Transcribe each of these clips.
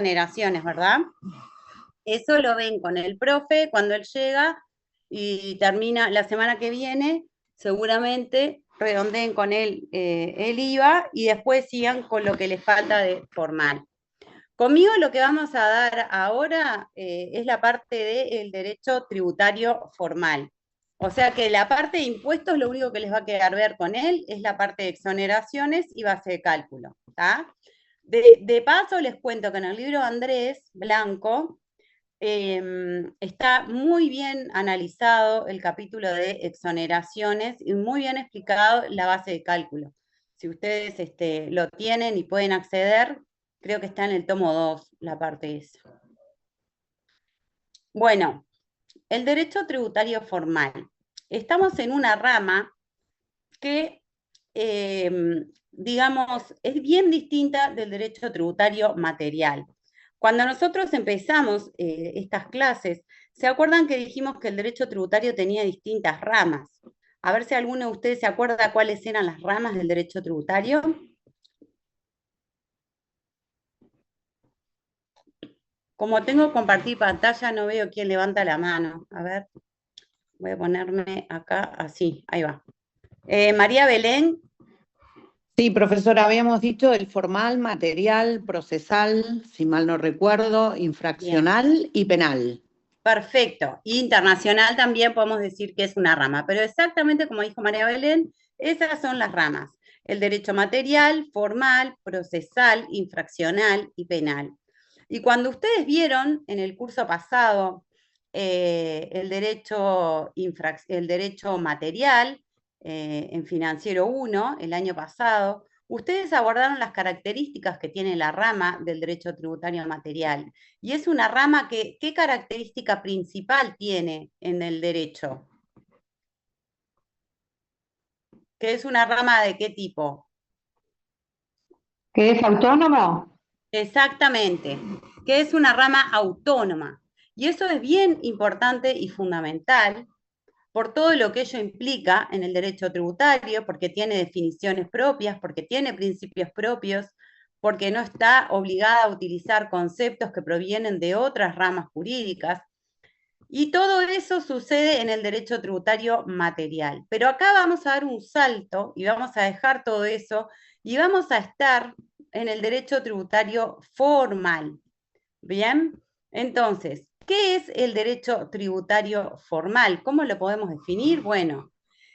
exoneraciones, ¿verdad? Eso lo ven con el profe cuando él llega y termina la semana que viene, seguramente redondeen con él el IVA y después sigan con lo que les falta de formal. Conmigo lo que vamos a dar ahora es la parte del derecho tributario formal. O sea que la parte de impuestos, lo único que les va a quedar ver con él es la parte de exoneraciones y base de cálculo. ¿Tá? De paso, les cuento que en el libro de Andrés Blanco está muy bien analizado el capítulo de exoneraciones y muy bien explicado la base de cálculo. Si ustedes lo tienen y pueden acceder, creo que está en el tomo 2, la parte esa. Bueno, el derecho tributario formal. Estamos en una rama que, digamos, es bien distinta del derecho tributario material. Cuando nosotros empezamos estas clases, ¿se acuerdan que dijimos que el derecho tributario tenía distintas ramas? A ver si alguno de ustedes se acuerda cuáles eran las ramas del derecho tributario. Como tengo que compartir pantalla, no veo quién levanta la mano. A ver, voy a ponerme acá, así, ahí va. María Belén. Sí, profesora, habíamos dicho el formal, material, procesal, si mal no recuerdo, infraccional Bien. y penal. Perfecto. Internacional también podemos decir que es una rama, pero exactamente como dijo María Belén, esas son las ramas. El derecho material, formal, procesal, infraccional y penal. Y cuando ustedes vieron en el curso pasado el derecho material en Financiero 1, el año pasado, ustedes abordaron las características que tiene la rama del derecho tributario material. Y es una rama que, ¿qué característica principal tiene en el derecho? ¿Que es una rama de qué tipo? ¿Que es autónomo? Exactamente, que es una rama autónoma. Y eso es bien importante y fundamental por todo lo que ello implica en el derecho tributario, porque tiene definiciones propias, porque tiene principios propios, porque no está obligada a utilizar conceptos que provienen de otras ramas jurídicas. Y todo eso sucede en el derecho tributario material. Pero acá vamos a dar un salto y vamos a dejar todo eso y vamos a estar en el derecho tributario formal. ¿Bien? Entonces, ¿qué es el derecho tributario formal? ¿Cómo lo podemos definir? Bueno,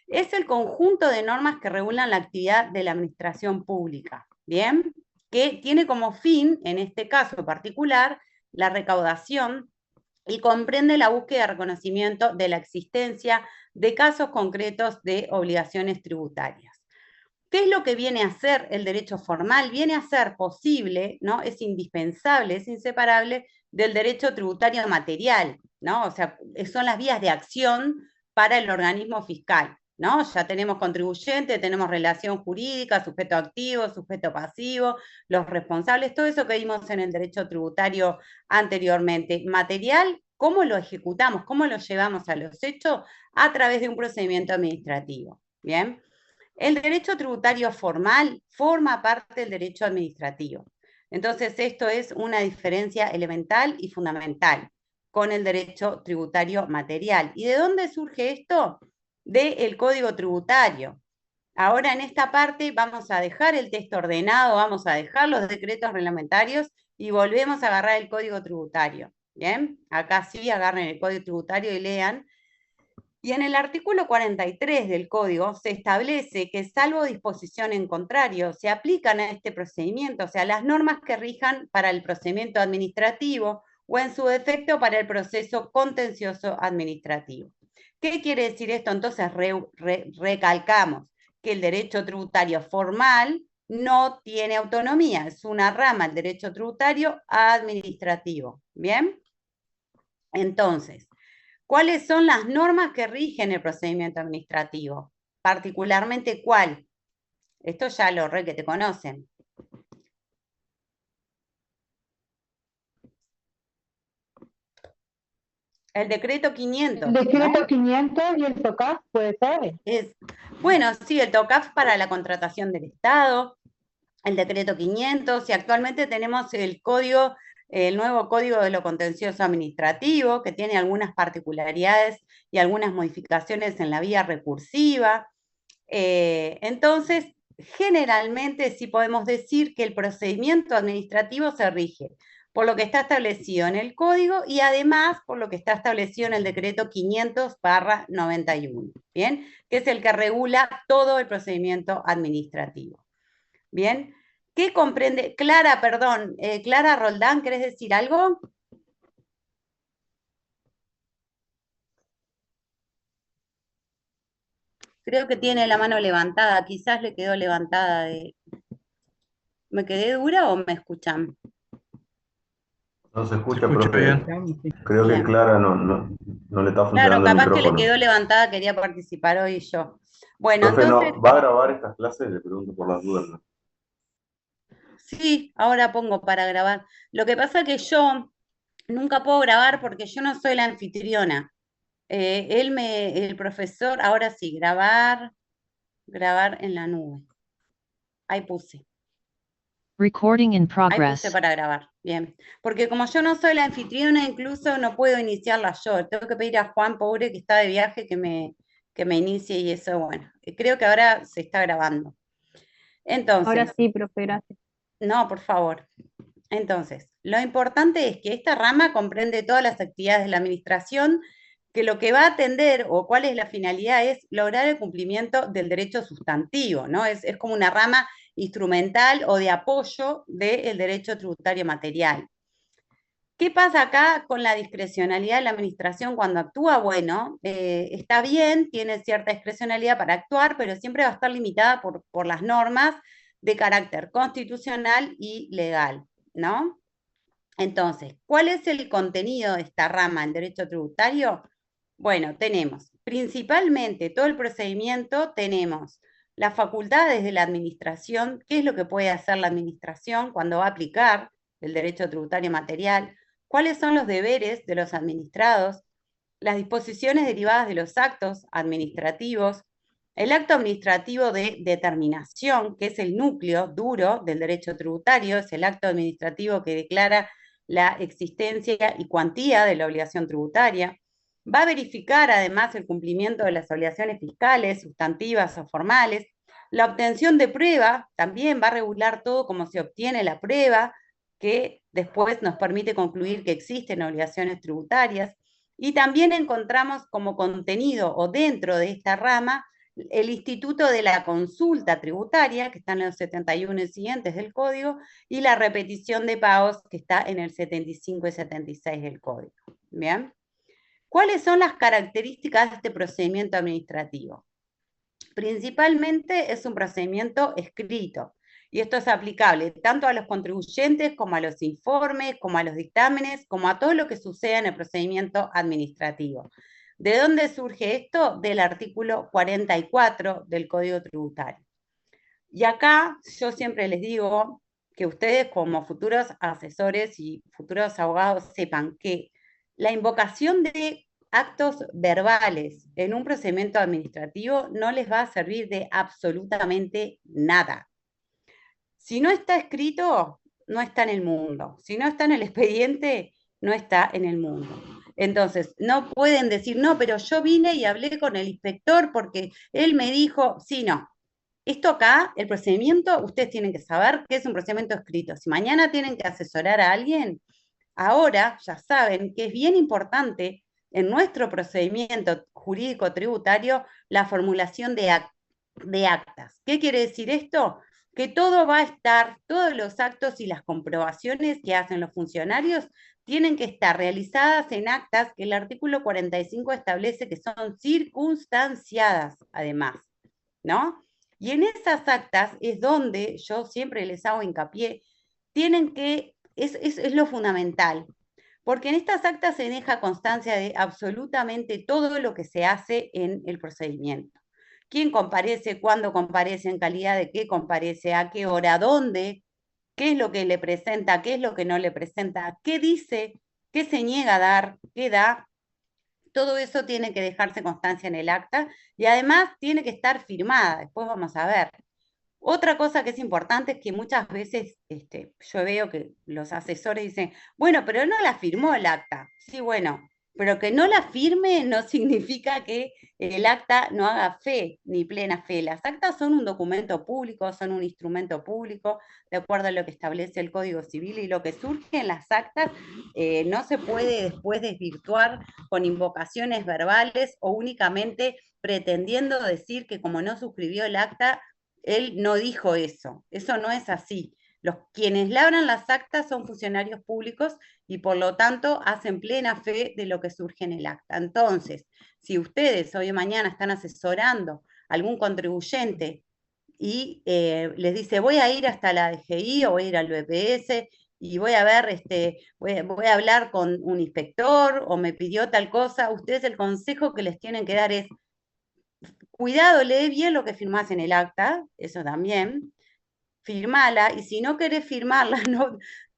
es el conjunto de normas que regulan la actividad de la administración pública. ¿Bien? Que tiene como fin, en este caso particular, la recaudación y comprende la búsqueda de reconocimiento de la existencia de casos concretos de obligaciones tributarias. ¿Qué es lo que viene a hacer el derecho formal? Viene a ser posible, ¿no? Es indispensable, es inseparable del derecho tributario material, ¿no? O sea, son las vías de acción para el organismo fiscal, ¿no? Ya tenemos contribuyente, tenemos relación jurídica, sujeto activo, sujeto pasivo, los responsables, todo eso que vimos en el derecho tributario anteriormente. Material, ¿cómo lo ejecutamos? ¿Cómo lo llevamos a los hechos? A través de un procedimiento administrativo, ¿bien? El derecho tributario formal forma parte del derecho administrativo. Entonces, esto es una diferencia elemental y fundamental con el derecho tributario material. ¿Y de dónde surge esto? Del Código Tributario. Ahora en esta parte vamos a dejar el texto ordenado, vamos a dejar los decretos reglamentarios y volvemos a agarrar el Código Tributario. ¿Bien? Acá sí agarren el Código Tributario y lean. Y en el artículo 43 del Código se establece que, salvo disposición en contrario, se aplican a este procedimiento, o sea, las normas que rijan para el procedimiento administrativo o en su defecto para el proceso contencioso administrativo. ¿Qué quiere decir esto? Entonces recalcamos que el derecho tributario formal no tiene autonomía, es una rama del derecho tributario administrativo. ¿Bien? Entonces, ¿cuáles son las normas que rigen el procedimiento administrativo? Particularmente, ¿cuál? Esto ya lo re que te conocen. El decreto 500. El decreto ¿No? 500 y el TOCAF, ¿puede ser? Bueno, sí, el TOCAF para la contratación del Estado, el decreto 500, y actualmente tenemos el Código el nuevo Código de lo Contencioso Administrativo, que tiene algunas particularidades y algunas modificaciones en la vía recursiva. Entonces, generalmente sí podemos decir que el procedimiento administrativo se rige por lo que está establecido en el código y además por lo que está establecido en el decreto 500/91, ¿bien? Que es el que regula todo el procedimiento administrativo. ¿Bien? ¿Qué comprende? Clara, perdón, Clara Roldán, ¿querés decir algo? Creo que tiene la mano levantada, quizás le quedó levantada de... ¿Me quedé dura o me escuchan? No se Se escucha, escucha profe. bien. Creo que Bien. Clara no le está Claro, funcionando el capaz que le micrófono. quedó levantada, quería participar hoy yo. Bueno, Profe, entonces, ¿no va a grabar estas clases? Le pregunto por las dudas, ¿no? sí, ahora pongo para grabar. Lo que pasa es que yo nunca puedo grabar porque yo no soy la anfitriona. El profesor, ahora sí, grabar en la nube. Ahí puse. Recording in Ahí puse progress. para grabar, bien. Porque como yo no soy la anfitriona, incluso no puedo iniciarla yo. Tengo que pedir a Juan, pobre, que está de viaje, que me inicie y eso, bueno. Creo que ahora se está grabando. Entonces, Ahora sí, profe, gracias. no, por favor. Entonces, lo importante es que esta rama comprende todas las actividades de la administración, que lo que va a atender o cuál es la finalidad es lograr el cumplimiento del derecho sustantivo, ¿no? Es como una rama instrumental o de apoyo del derecho tributario material. ¿Qué pasa acá con la discrecionalidad de la administración cuando actúa? Bueno, está bien, tiene cierta discrecionalidad para actuar, pero siempre va a estar limitada por las normas de carácter constitucional y legal, ¿no? Entonces, ¿cuál es el contenido de esta rama en derecho tributario? Bueno, tenemos principalmente todo el procedimiento, tenemos las facultades de la administración, qué es lo que puede hacer la administración cuando va a aplicar el derecho tributario material, cuáles son los deberes de los administrados, las disposiciones derivadas de los actos administrativos, el acto administrativo de determinación, que es el núcleo duro del derecho tributario, es el acto administrativo que declara la existencia y cuantía de la obligación tributaria. Va a verificar además el cumplimiento de las obligaciones fiscales, sustantivas o formales. La obtención de prueba también va a regular todo cómo se obtiene la prueba, que después nos permite concluir que existen obligaciones tributarias. Y también encontramos como contenido o dentro de esta rama el Instituto de la Consulta Tributaria, que está en los 71 y siguientes del Código, y la repetición de pagos, que está en el 75 y 76 del Código. ¿Bien? ¿Cuáles son las características de este procedimiento administrativo? Principalmente es un procedimiento escrito, y esto es aplicable tanto a los contribuyentes como a los informes, como a los dictámenes, como a todo lo que suceda en el procedimiento administrativo. ¿De dónde surge esto? Del artículo 44 del Código Tributario. Y acá yo siempre les digo que ustedes como futuros asesores y futuros abogados sepan que la invocación de actos verbales en un procedimiento administrativo no les va a servir de absolutamente nada. Si no está escrito, no está en el mundo. Si no está en el expediente, no está en el mundo. Entonces, no pueden decir, no, pero yo vine y hablé con el inspector porque él me dijo, sí, no. Esto acá, el procedimiento, ustedes tienen que saber que es un procedimiento escrito. Si mañana tienen que asesorar a alguien, ahora ya saben que es bien importante en nuestro procedimiento jurídico tributario la formulación de actas. ¿Qué quiere decir esto? Que todo va a estar, todos los actos y las comprobaciones que hacen los funcionarios tienen que estar realizadas en actas que el artículo 45 establece que son circunstanciadas, además, ¿no? Y en esas actas es donde yo siempre les hago hincapié, tienen que, es lo fundamental, porque en estas actas se deja constancia de absolutamente todo lo que se hace en el procedimiento. ¿Quién comparece? ¿Cuándo comparece? ¿En calidad de qué comparece? ¿A qué hora? ¿Dónde? ¿Qué es lo que le presenta? ¿Qué es lo que no le presenta? ¿Qué dice? ¿Qué se niega a dar? ¿Qué da? Todo eso tiene que dejarse constancia en el acta y además tiene que estar firmada. Después vamos a ver. Otra cosa que es importante es que muchas veces yo veo que los asesores dicen, bueno, pero no la firmó el acta. Sí, bueno, pero que no la firme no significa que el acta no haga fe, ni plena fe. Las actas son un documento público, son un instrumento público, de acuerdo a lo que establece el Código Civil, y lo que surge en las actas no se puede después desvirtuar con invocaciones verbales o únicamente pretendiendo decir que como no suscribió el acta, él no dijo eso. Eso no es así. Quienes labran las actas son funcionarios públicos y por lo tanto hacen plena fe de lo que surge en el acta. Entonces, si ustedes hoy o mañana están asesorando a algún contribuyente y les dice, voy a ir hasta la DGI o voy a ir al BPS y voy a ver, voy a hablar con un inspector o me pidió tal cosa, ustedes el consejo que les tienen que dar es, cuidado, lee bien lo que firmás en el acta, eso también, firmala, y si no querés firmarla,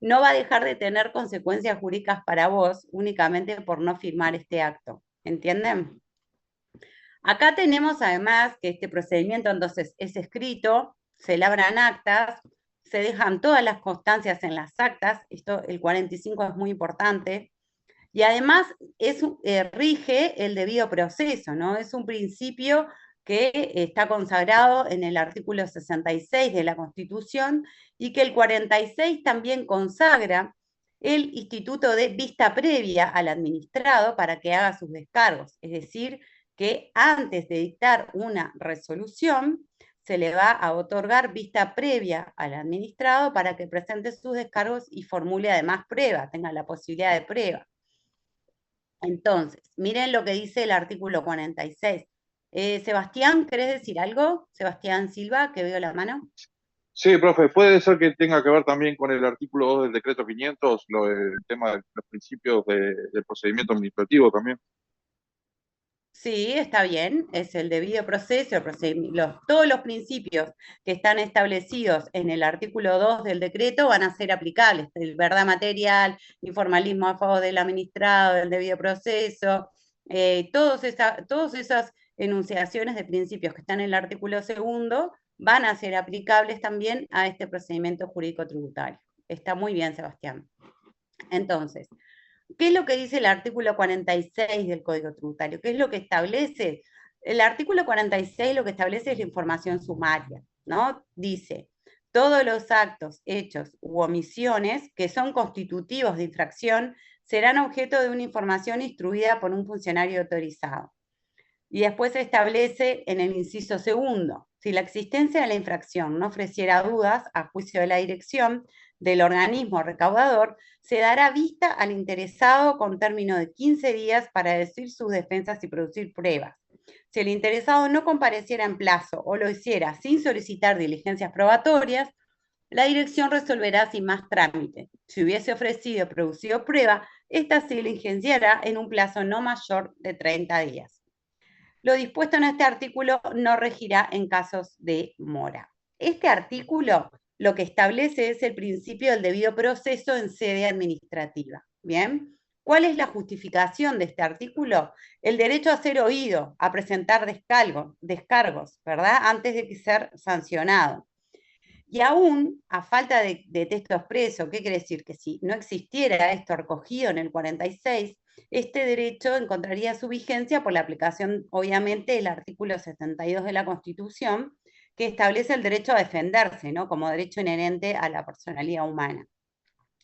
no va a dejar de tener consecuencias jurídicas para vos únicamente por no firmar este acto. ¿Entienden? Acá tenemos además que este procedimiento entonces es escrito, se labran actas, se dejan todas las constancias en las actas, esto el 45 es muy importante, y además rige el debido proceso, ¿no? Es un principio que está consagrado en el artículo 66 de la Constitución y que el 46 también consagra el instituto de vista previa al administrado para que haga sus descargos. Es decir, que antes de dictar una resolución, se le va a otorgar vista previa al administrado para que presente sus descargos y formule además prueba, tenga la posibilidad de prueba. Entonces, miren lo que dice el artículo 46. Sebastián, ¿querés decir algo? Sebastián Silva, que veo la mano. Sí, profe, puede ser que tenga que ver también con el artículo 2 del decreto 500, el tema de los principios del procedimiento administrativo también. Sí, está bien, es el debido proceso, todos los principios que están establecidos en el artículo 2 del decreto van a ser aplicables, el verdad material, informalismo a favor del administrado, del debido proceso, todas esas enunciaciones de principios que están en el artículo 2 van a ser aplicables también a este procedimiento jurídico tributario. Está muy bien, Sebastián. Entonces, ¿qué es lo que dice el artículo 46 del Código Tributario? ¿Qué es lo que establece? El artículo 46 lo que establece es la información sumaria, ¿no? Dice, todos los actos, hechos u omisiones que son constitutivos de infracción serán objeto de una información instruida por un funcionario autorizado. Y después se establece en el inciso segundo, si la existencia de la infracción no ofreciera dudas a juicio de la dirección del organismo recaudador, se dará vista al interesado con término de 15 días para decir sus defensas y producir pruebas. Si el interesado no compareciera en plazo o lo hiciera sin solicitar diligencias probatorias, la dirección resolverá sin más trámite. Si hubiese ofrecido o producido prueba, esta se diligenciará en un plazo no mayor de 30 días. Lo dispuesto en este artículo no regirá en casos de mora. Este artículo lo que establece es el principio del debido proceso en sede administrativa. ¿Bien? ¿Cuál es la justificación de este artículo? El derecho a ser oído, a presentar descargos, ¿verdad? Antes de ser sancionado. Y aún, a falta de texto expreso, ¿qué quiere decir? Que si no existiera esto recogido en el 46, este derecho encontraría su vigencia por la aplicación, obviamente, del artículo 72 de la Constitución, que establece el derecho a defenderse, ¿no? Como derecho inherente a la personalidad humana.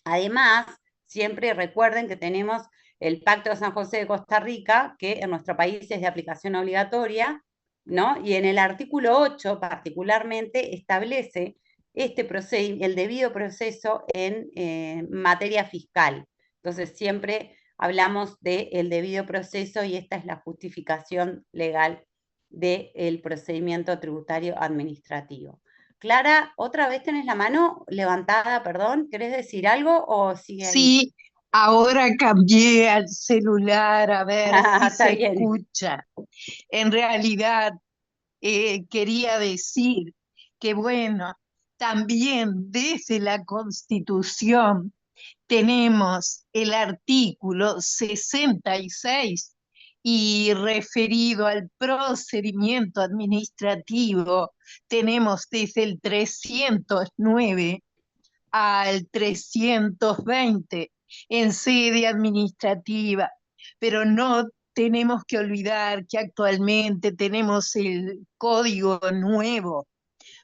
Además, siempre recuerden que tenemos el Pacto de San José de Costa Rica, que en nuestro país es de aplicación obligatoria, ¿no? Y en el artículo 8 particularmente establece el debido proceso en materia fiscal. Entonces siempre hablamos del debido proceso y esta es la justificación legal del procedimiento tributario administrativo. Clara, otra vez tenés la mano levantada, perdón, ¿querés decir algo o sigue ahí? Sí, ahora cambié al celular a ver si Está se bien. escucha. En realidad, quería decir que, bueno, también desde la Constitución tenemos el artículo 66 Y referido al procedimiento administrativo, tenemos desde el 309 al 320 en sede administrativa, pero no tenemos que olvidar que actualmente tenemos el código nuevo,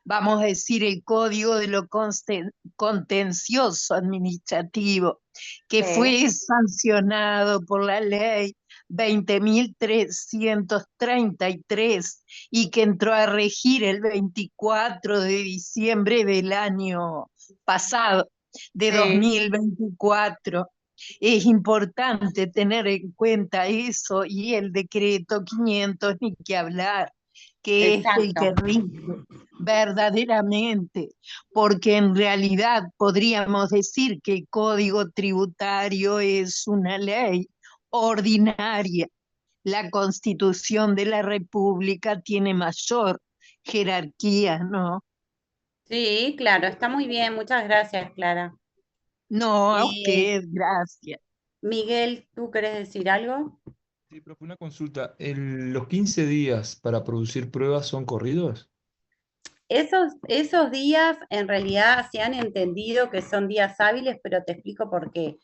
vamos a decir el código de lo contencioso administrativo, que Sí. fue sancionado por la ley 20.333 y que entró a regir el 24 de diciembre del año pasado, de Sí. 2024. Es importante tener en cuenta eso y el decreto 500, ni que hablar, que es el que Exacto. rige verdaderamente, porque en realidad podríamos decir que el Código Tributario es una ley ordinaria. La Constitución de la República tiene mayor jerarquía, ¿no? Sí, claro, está muy bien. Muchas gracias, Clara. No, a Eh, usted, gracias. Miguel, ¿tú querés decir algo? Sí, profe, una consulta. ¿Los 15 días para producir pruebas son corridos? Esos días en realidad se han entendido que son días hábiles, pero te explico por qué.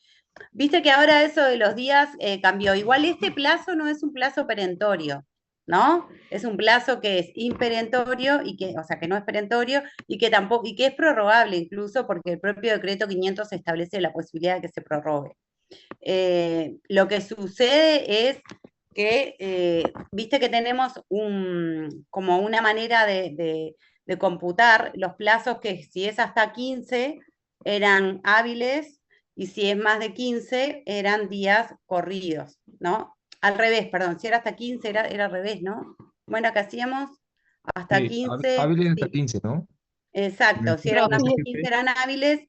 Viste que ahora eso de los días cambió. Igual este plazo no es un plazo perentorio, ¿no? Es un plazo que es imperentorio y que, o sea, que no es perentorio y que tampoco, y que es prorrogable incluso porque el propio decreto 500 establece la posibilidad de que se prorrogue. Lo que sucede es que, viste que tenemos como una manera de computar los plazos que si es hasta 15 eran hábiles y si es más de 15 eran días corridos, ¿no? Al revés, perdón, si era hasta 15 era al revés, ¿no? Bueno, acá hacíamos hasta Sí, 15, hábiles hasta sí, 15, ¿no? En exacto, el, si era en más el de Profe, 15 CGP. eran hábiles,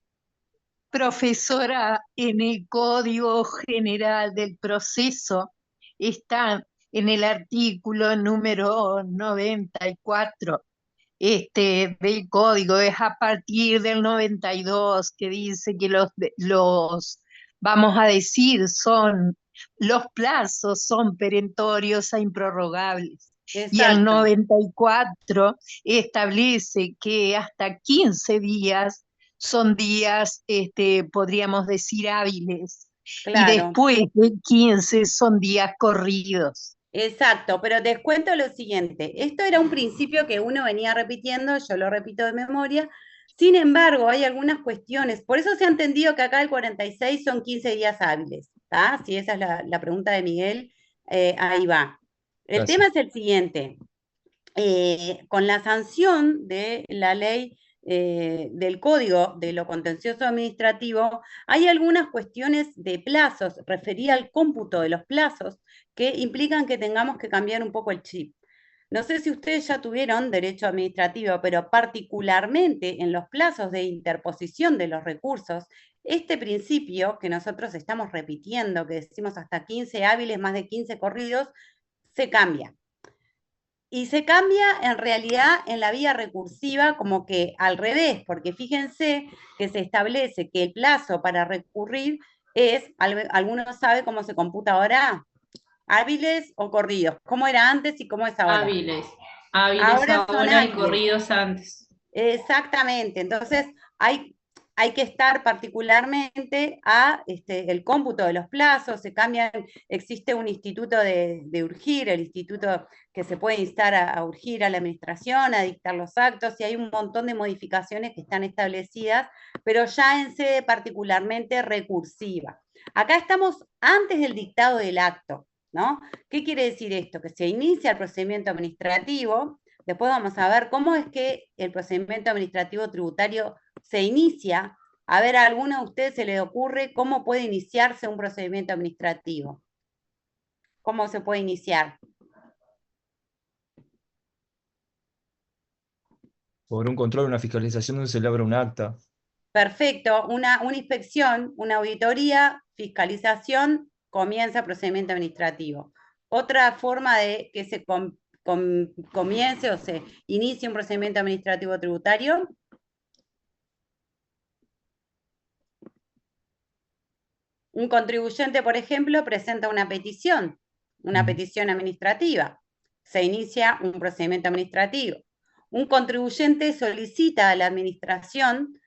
profesora, en el Código General del Proceso está en el artículo número 94 del código, es a partir del 92 que dice que vamos a decir, los plazos son perentorios e improrrogables. Y el exacto. 94 establece que hasta 15 días son días, podríamos decir, hábiles. Y Claro, después de 15 son días corridos. exacto, pero te cuento lo siguiente, esto era un principio que uno venía repitiendo, yo lo repito de memoria, sin embargo, hay algunas cuestiones, por eso se ha entendido que acá el 46 son 15 días hábiles, ¿tá? Si esa es la pregunta de Miguel, ahí va. El tema Gracias. es el siguiente, con la sanción de la ley del Código de lo Contencioso Administrativo, hay algunas cuestiones de plazos, refería al cómputo de los plazos, que implican que tengamos que cambiar un poco el chip. No sé si ustedes ya tuvieron derecho administrativo, pero particularmente en los plazos de interposición de los recursos, este principio que nosotros estamos repitiendo, que decimos hasta 15 hábiles, más de 15 corridos, se cambia. Y se cambia en realidad en la vía recursiva como que al revés, porque fíjense que se establece que el plazo para recurrir es, ¿alguno sabe cómo se computa ahora? ¿Hábiles o corridos? ¿Cómo era antes y cómo es ahora? Hábiles, hábiles Ahora son ahora y hábiles. corridos antes. Exactamente, entonces hay que estar particularmente a el cómputo de los plazos, se cambian, existe un instituto de urgir, el instituto que se puede instar a urgir a la administración, a dictar los actos, y hay un montón de modificaciones que están establecidas, pero ya en sede particularmente recursiva. Acá estamos antes del dictado del acto, ¿no? ¿Qué quiere decir esto? Que se inicia el procedimiento administrativo. Después vamos a ver cómo es que el procedimiento administrativo tributario se inicia. A ver, ¿a alguno de ustedes se le ocurre cómo puede iniciarse un procedimiento administrativo? ¿Cómo se puede iniciar? Por un control, una fiscalización donde se elabora un acta. Perfecto, una inspección, una auditoría, fiscalización, comienza el procedimiento administrativo. Otra forma de que se comience o se inicie un procedimiento administrativo tributario. Un contribuyente, por ejemplo, presenta una petición una Ujú. petición administrativa. Se inicia un procedimiento administrativo. Un contribuyente solicita a la administración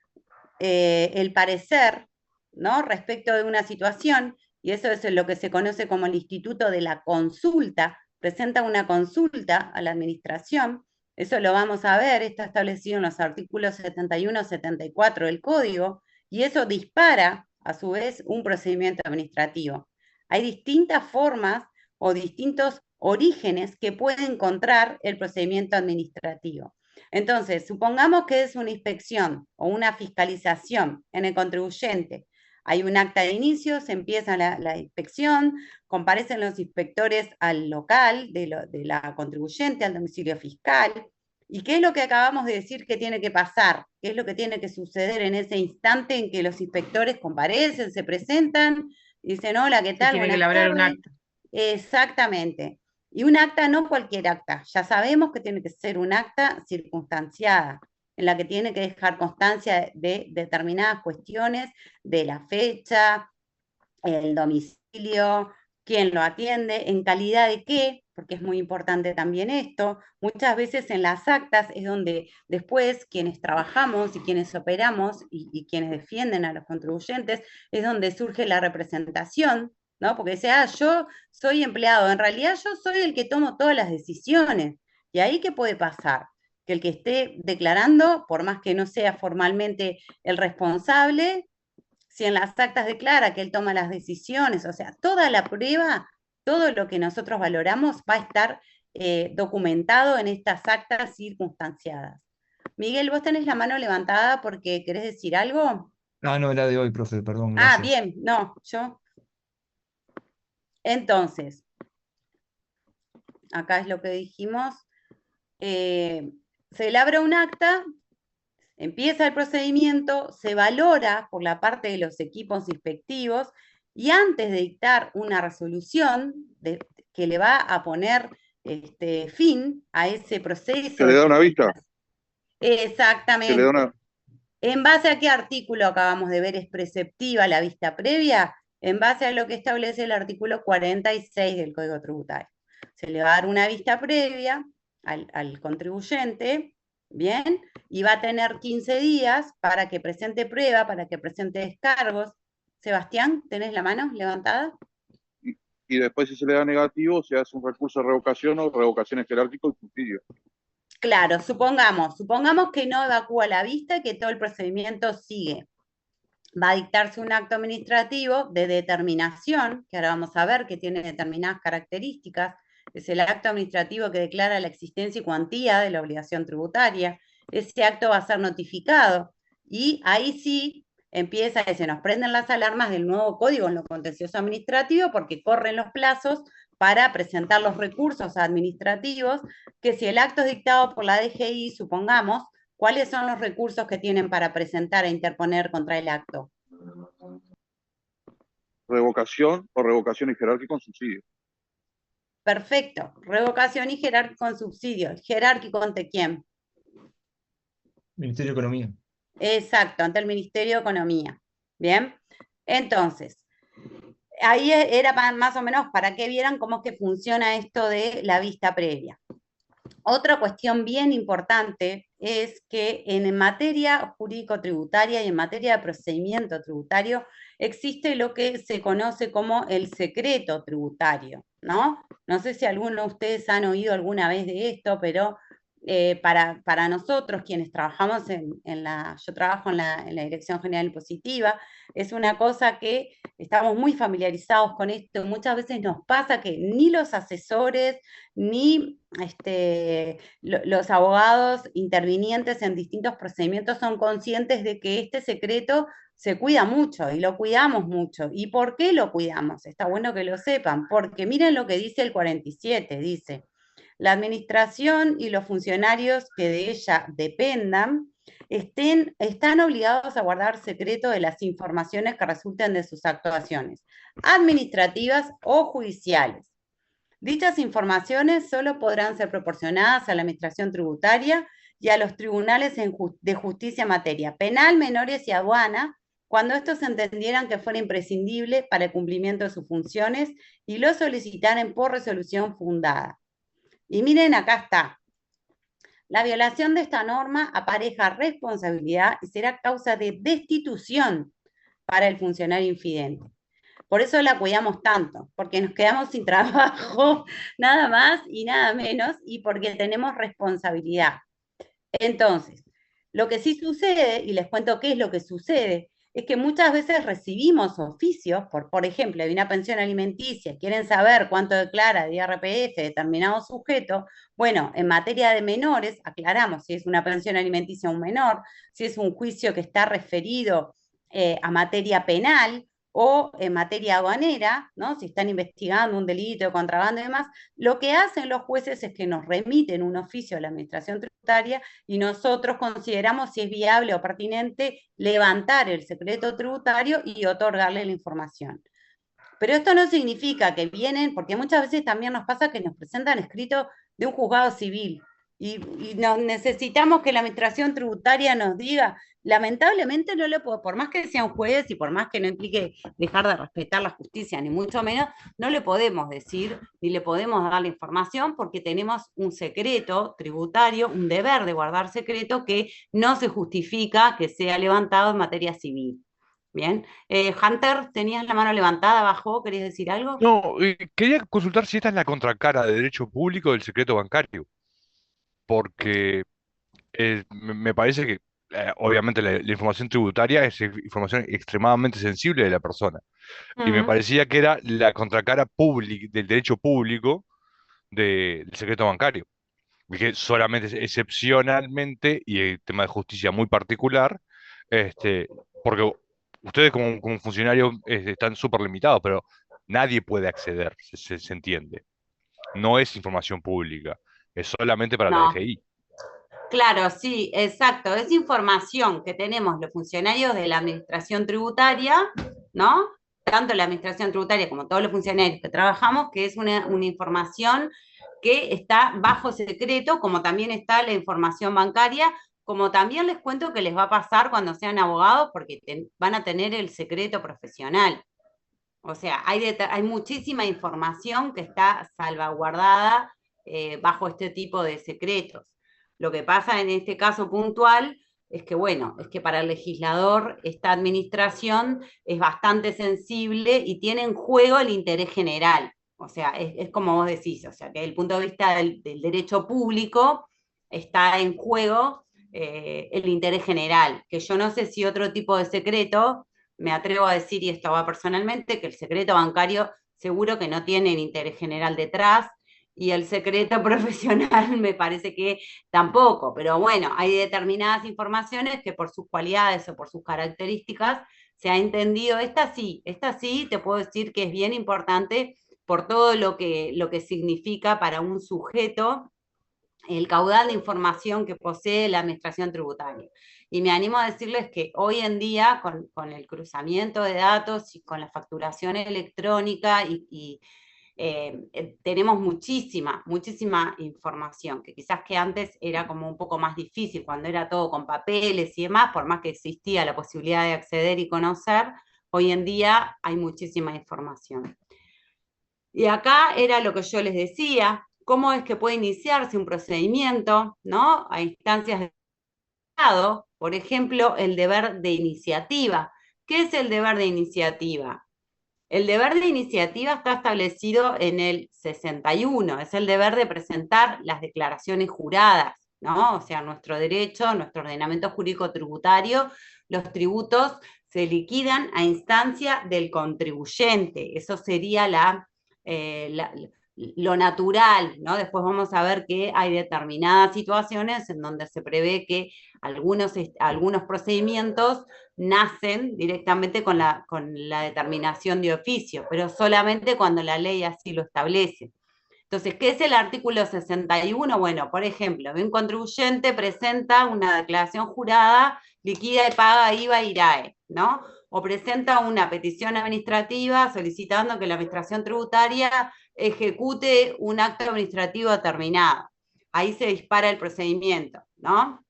el parecer, ¿no?, respecto de una situación, y eso es lo que se conoce como el instituto de la consulta. Presenta una consulta a la administración. Eso lo vamos a ver, está establecido en los artículos 71, 74 del Código, y eso dispara, a su vez, un procedimiento administrativo. Hay distintas formas o distintos orígenes que puede encontrar el procedimiento administrativo. Entonces, supongamos que es una inspección o una fiscalización en el contribuyente. Hay un acta de inicio, se empieza la inspección, comparecen los inspectores al local de la contribuyente, al domicilio fiscal. ¿Y qué es lo que acabamos de decir que tiene que pasar? ¿Qué es lo que tiene que suceder en ese instante en que los inspectores comparecen, se presentan, dicen, hola, ¿qué Se tal? tiene que Buenas elaborar un tardes. acta. Exactamente. Y un acta, no cualquier acta. Ya sabemos que tiene que ser un acta circunstanciada, en la que tiene que dejar constancia de determinadas cuestiones, de la fecha, el domicilio, quién lo atiende, en calidad de qué, porque es muy importante también esto. Muchas veces en las actas es donde después quienes trabajamos y quienes operamos y quienes defienden a los contribuyentes, es donde surge la representación, ¿no? Porque dice, yo soy empleado, en realidad yo soy el que tomo todas las decisiones. ¿Y ahí qué puede pasar? Que el que esté declarando, por más que no sea formalmente el responsable, si en las actas declara que él toma las decisiones, o sea, toda la prueba, todo lo que nosotros valoramos va a estar documentado en estas actas circunstanciadas. Miguel, vos tenés la mano levantada porque querés decir algo. Ah, no, era de hoy, profe, perdón, Ah, gracias. bien, no, yo. Entonces, acá es lo que dijimos. Se elabora un acta, empieza el procedimiento, se valora por la parte de los equipos inspectivos y antes de dictar una resolución que le va a poner fin a ese proceso. ¿Se le da una vista? Exactamente. ¿Se le da una... ¿En base a qué artículo acabamos de ver es preceptiva la vista previa? En base a lo que establece el artículo 46 del Código Tributario. Se le va a dar una vista previa al contribuyente, ¿bien? Y va a tener 15 días para que presente prueba, para que presente descargos. Sebastián, ¿tenés la mano levantada? Y después, si se le da negativo, se hace un recurso de revocación o revocación jerárquica y subsidio. Claro, supongamos que no evacúa la vista y que todo el procedimiento sigue. Va a dictarse un acto administrativo de determinación, que ahora vamos a ver que tiene determinadas características. Es el acto administrativo que declara la existencia y cuantía de la obligación tributaria. Ese acto va a ser notificado y ahí sí empieza, se nos prenden las alarmas del nuevo código en lo contencioso administrativo porque corren los plazos para presentar los recursos administrativos, que si el acto es dictado por la DGI, supongamos, ¿cuáles son los recursos que tienen para presentar e interponer contra el acto? Revocación o revocación jerárquica con subsidio. Perfecto. Revocación y jerárquico con subsidio. ¿Jerárquico ante quién? Ministerio de Economía. Exacto, ante el Ministerio de Economía. Bien. Entonces, ahí era más o menos para que vieran cómo es que funciona esto de la vista previa. Otra cuestión bien importante es que en materia jurídico-tributaria y en materia de procedimiento tributario existe lo que se conoce como el secreto tributario, ¿no? No sé si alguno de ustedes han oído alguna vez de esto, pero para nosotros, quienes trabajamos yo trabajo en la Dirección General Impositiva, es una cosa que estamos muy familiarizados con esto. Muchas veces nos pasa que ni los asesores, ni los abogados intervinientes en distintos procedimientos son conscientes de que este secreto se cuida mucho y lo cuidamos mucho. ¿Y por qué lo cuidamos? Está bueno que lo sepan, porque miren lo que dice el 47, dice: la administración y los funcionarios que de ella dependan están obligados a guardar secreto de las informaciones que resulten de sus actuaciones administrativas o judiciales. Dichas informaciones solo podrán ser proporcionadas a la Administración Tributaria y a los tribunales de justicia en materia penal, menores y aduana, cuando estos entendieran que fuera imprescindible para el cumplimiento de sus funciones y lo solicitaran por resolución fundada. Y miren, acá está. La violación de esta norma apareja responsabilidad y será causa de destitución para el funcionario infidente. Por eso la cuidamos tanto, porque nos quedamos sin trabajo, nada más y nada menos, y porque tenemos responsabilidad. Entonces, lo que sí sucede, y les cuento qué es lo que sucede, es que muchas veces recibimos oficios, por ejemplo, de una pensión alimenticia, quieren saber cuánto declara de IRPF determinado sujeto. Bueno, en materia de menores, aclaramos si es una pensión alimenticia a un menor, si es un juicio que está referido a materia penal, o en materia aduanera, ¿no? Si están investigando un delito de contrabando y demás, lo que hacen los jueces es que nos remiten un oficio a la Administración Tributaria y nosotros consideramos si es viable o pertinente levantar el secreto tributario y otorgarle la información. Pero esto no significa que vienen, porque muchas veces también nos pasa que nos presentan escritos de un juzgado civil y necesitamos que la Administración Tributaria nos diga. Lamentablemente no le puedo, por más que sea un juez y por más que no implique dejar de respetar la justicia, ni mucho menos, no le podemos decir ni le podemos dar la información porque tenemos un secreto tributario, un deber de guardar secreto que no se justifica que sea levantado en materia civil. Bien. Hunter, tenías la mano levantada abajo, ¿querías decir algo? No, quería consultar si esta es la contracara de derecho público del secreto bancario, porque me parece que obviamente la información tributaria es información extremadamente sensible de la persona. Y me parecía que era la contracara del derecho público del secreto bancario. Y que solamente excepcionalmente, y el tema de justicia muy particular, porque ustedes como funcionarios están súper limitados, pero nadie puede acceder, se entiende. No es información pública, es solamente para la No. DGI. Claro, sí, exacto. Es información que tenemos los funcionarios de la Administración Tributaria, ¿no? Tanto la Administración Tributaria como todos los funcionarios que trabajamos, que es una información que está bajo secreto, como también está la información bancaria, como también les cuento que les va a pasar cuando sean abogados, porque van a tener el secreto profesional. O sea, hay muchísima información que está salvaguardada bajo este tipo de secretos. Lo que pasa en este caso puntual es que, bueno, es que para el legislador esta administración es bastante sensible y tiene en juego el interés general. O sea, es como vos decís, o sea, que desde el punto de vista del derecho público está en juego el interés general, que yo no sé si otro tipo de secreto, me atrevo a decir, y esto va personalmente, que el secreto bancario seguro que no tiene el interés general detrás, y el secreto profesional me parece que tampoco, pero bueno, hay determinadas informaciones que por sus cualidades o por sus características se ha entendido. Esta sí, te puedo decir que es bien importante por todo lo que significa para un sujeto el caudal de información que posee la Administración Tributaria. Y me animo a decirles que hoy en día, con el cruzamiento de datos y con la facturación electrónica tenemos muchísima información, que quizás que antes era como un poco más difícil, cuando era todo con papeles y demás, por más que existía la posibilidad de acceder y conocer, hoy en día hay muchísima información. Y acá era lo que yo les decía, cómo es que puede iniciarse un procedimiento, ¿no? A instancias de Estado, por ejemplo, el deber de iniciativa. ¿Qué es el deber de iniciativa? El deber de iniciativa está establecido en el 61, es el deber de presentar las declaraciones juradas, ¿no? O sea, nuestro derecho, nuestro ordenamiento jurídico tributario, los tributos se liquidan a instancia del contribuyente, eso sería lo natural, ¿no? Después vamos a ver que hay determinadas situaciones en donde se prevé que algunos procedimientos nacen directamente con la determinación de oficio, pero solamente cuando la ley así lo establece. Entonces, ¿qué es el artículo 61? Bueno, por ejemplo, un contribuyente presenta una declaración jurada, liquida y paga IVA e IRAE, ¿no? O presenta una petición administrativa solicitando que la Administración Tributaria ejecute un acto administrativo determinado. Ahí se dispara el procedimiento, ¿no?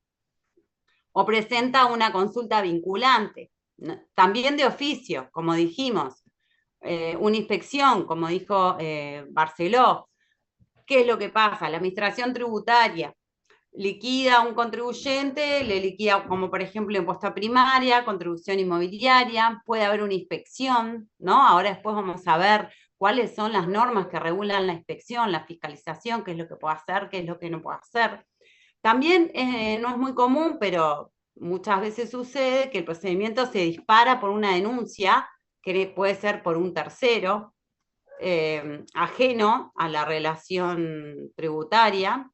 O presenta una consulta vinculante, También de oficio, como dijimos, una inspección, como dijo Barceló. ¿Qué es lo que pasa? La administración tributaria liquida a un contribuyente, le liquida como por ejemplo impuesto primaria, contribución inmobiliaria, puede haber una inspección, ¿no? Ahora después vamos a ver cuáles son las normas que regulan la inspección, la fiscalización, qué es lo que puede hacer, qué es lo que no puede hacer. También no es muy común, pero muchas veces sucede que el procedimiento se dispara por una denuncia, que puede ser por un tercero, ajeno a la relación tributaria.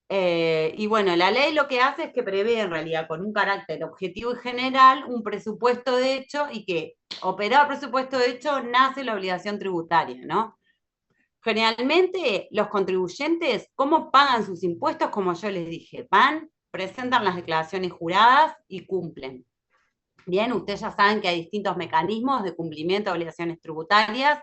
Y bueno, la ley lo que hace es que prevé en realidad con un carácter objetivo y general un presupuesto de hecho y que operado el presupuesto de hecho nace la obligación tributaria, ¿no? Generalmente los contribuyentes, ¿cómo pagan sus impuestos? Como yo les dije, presentan las declaraciones juradas y cumplen. Bien, ustedes ya saben que hay distintos mecanismos de cumplimiento de obligaciones tributarias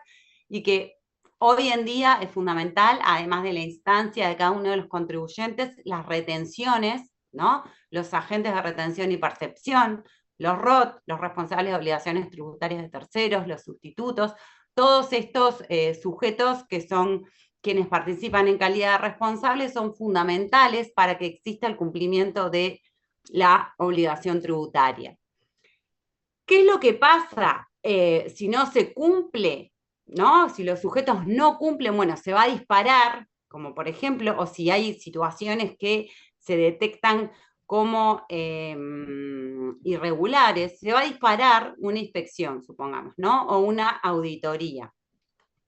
y que hoy en día es fundamental, además de la instancia de cada uno de los contribuyentes, las retenciones, ¿no? Los agentes de retención y percepción, los ROT, los responsables de obligaciones tributarias de terceros, los sustitutos, todos estos sujetos que son quienes participan en calidad de responsables son fundamentales para que exista el cumplimiento de la obligación tributaria. ¿Qué es lo que pasa si no se cumple? ¿No? Si los sujetos no cumplen, bueno, se va a disparar, como por ejemplo, o si hay situaciones que se detectan como irregulares, se va a disparar una inspección, supongamos, ¿no? O una auditoría.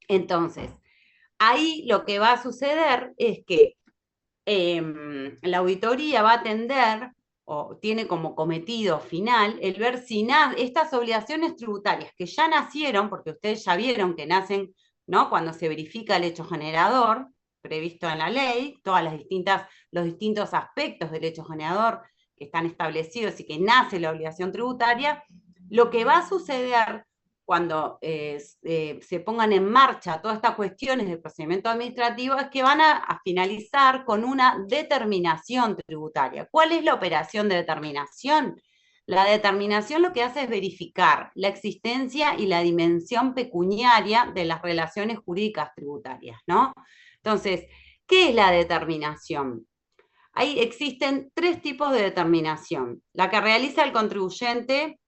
Entonces, ahí lo que va a suceder es que la auditoría va a atender o tiene como cometido final el ver si estas obligaciones tributarias que ya nacieron, porque ustedes ya vieron que nacen, ¿no? Cuando se verifica el hecho generador previsto en la ley, los distintos aspectos del hecho generador que están establecidos y que nace la obligación tributaria, lo que va a suceder cuando se pongan en marcha todas estas cuestiones del procedimiento administrativo es que van a finalizar con una determinación tributaria. ¿Cuál es la operación de determinación? La determinación lo que hace es verificar la existencia y la dimensión pecuniaria de las relaciones jurídicas tributarias, ¿no? Entonces, ¿qué es la determinación? Ahí existen tres tipos de determinación. La que realiza el contribuyente,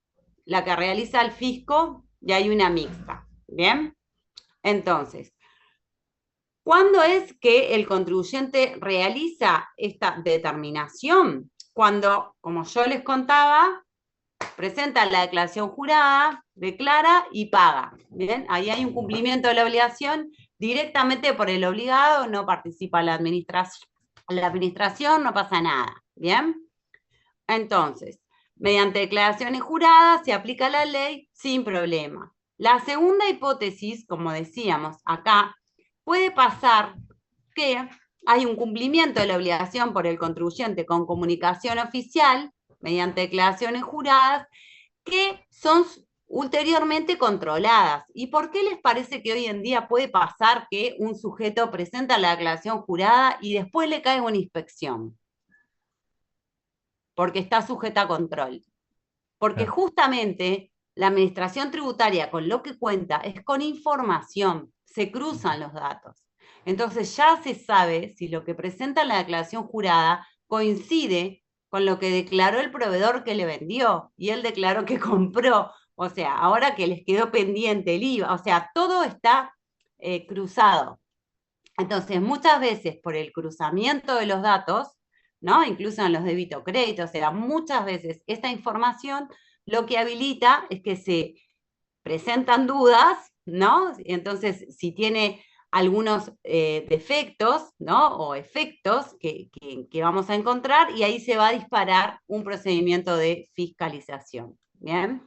la que realiza el fisco, y hay una mixta, ¿bien? Entonces, ¿cuándo es que el contribuyente realiza esta determinación? Cuando, como yo les contaba, presenta la declaración jurada, declara y paga, ¿bien? Ahí hay un cumplimiento de la obligación directamente por el obligado, no participa la administración, no pasa nada, ¿bien? Entonces, mediante declaraciones juradas se aplica la ley sin problema. La segunda hipótesis, como decíamos acá, puede pasar que hay un cumplimiento de la obligación por el contribuyente con comunicación oficial, mediante declaraciones juradas, que son ulteriormente controladas. ¿Y por qué les parece que hoy en día puede pasar que un sujeto presenta la declaración jurada y después le cae una inspección? Porque está sujeta a control. Porque justamente la administración tributaria con lo que cuenta es con información, se cruzan los datos. Entonces ya se sabe si lo que presenta en la declaración jurada coincide con lo que declaró el proveedor que le vendió, y él declaró que compró, o sea, ahora que les quedó pendiente el IVA, o sea, todo está cruzado. Entonces, muchas veces por el cruzamiento de los datos, ¿no? Incluso en los débito crédito, o sea, muchas veces esta información lo que habilita es que se presentan dudas, ¿no? Entonces, si tiene algunos defectos, ¿no? O efectos que vamos a encontrar, y ahí se va a disparar un procedimiento de fiscalización, ¿bien?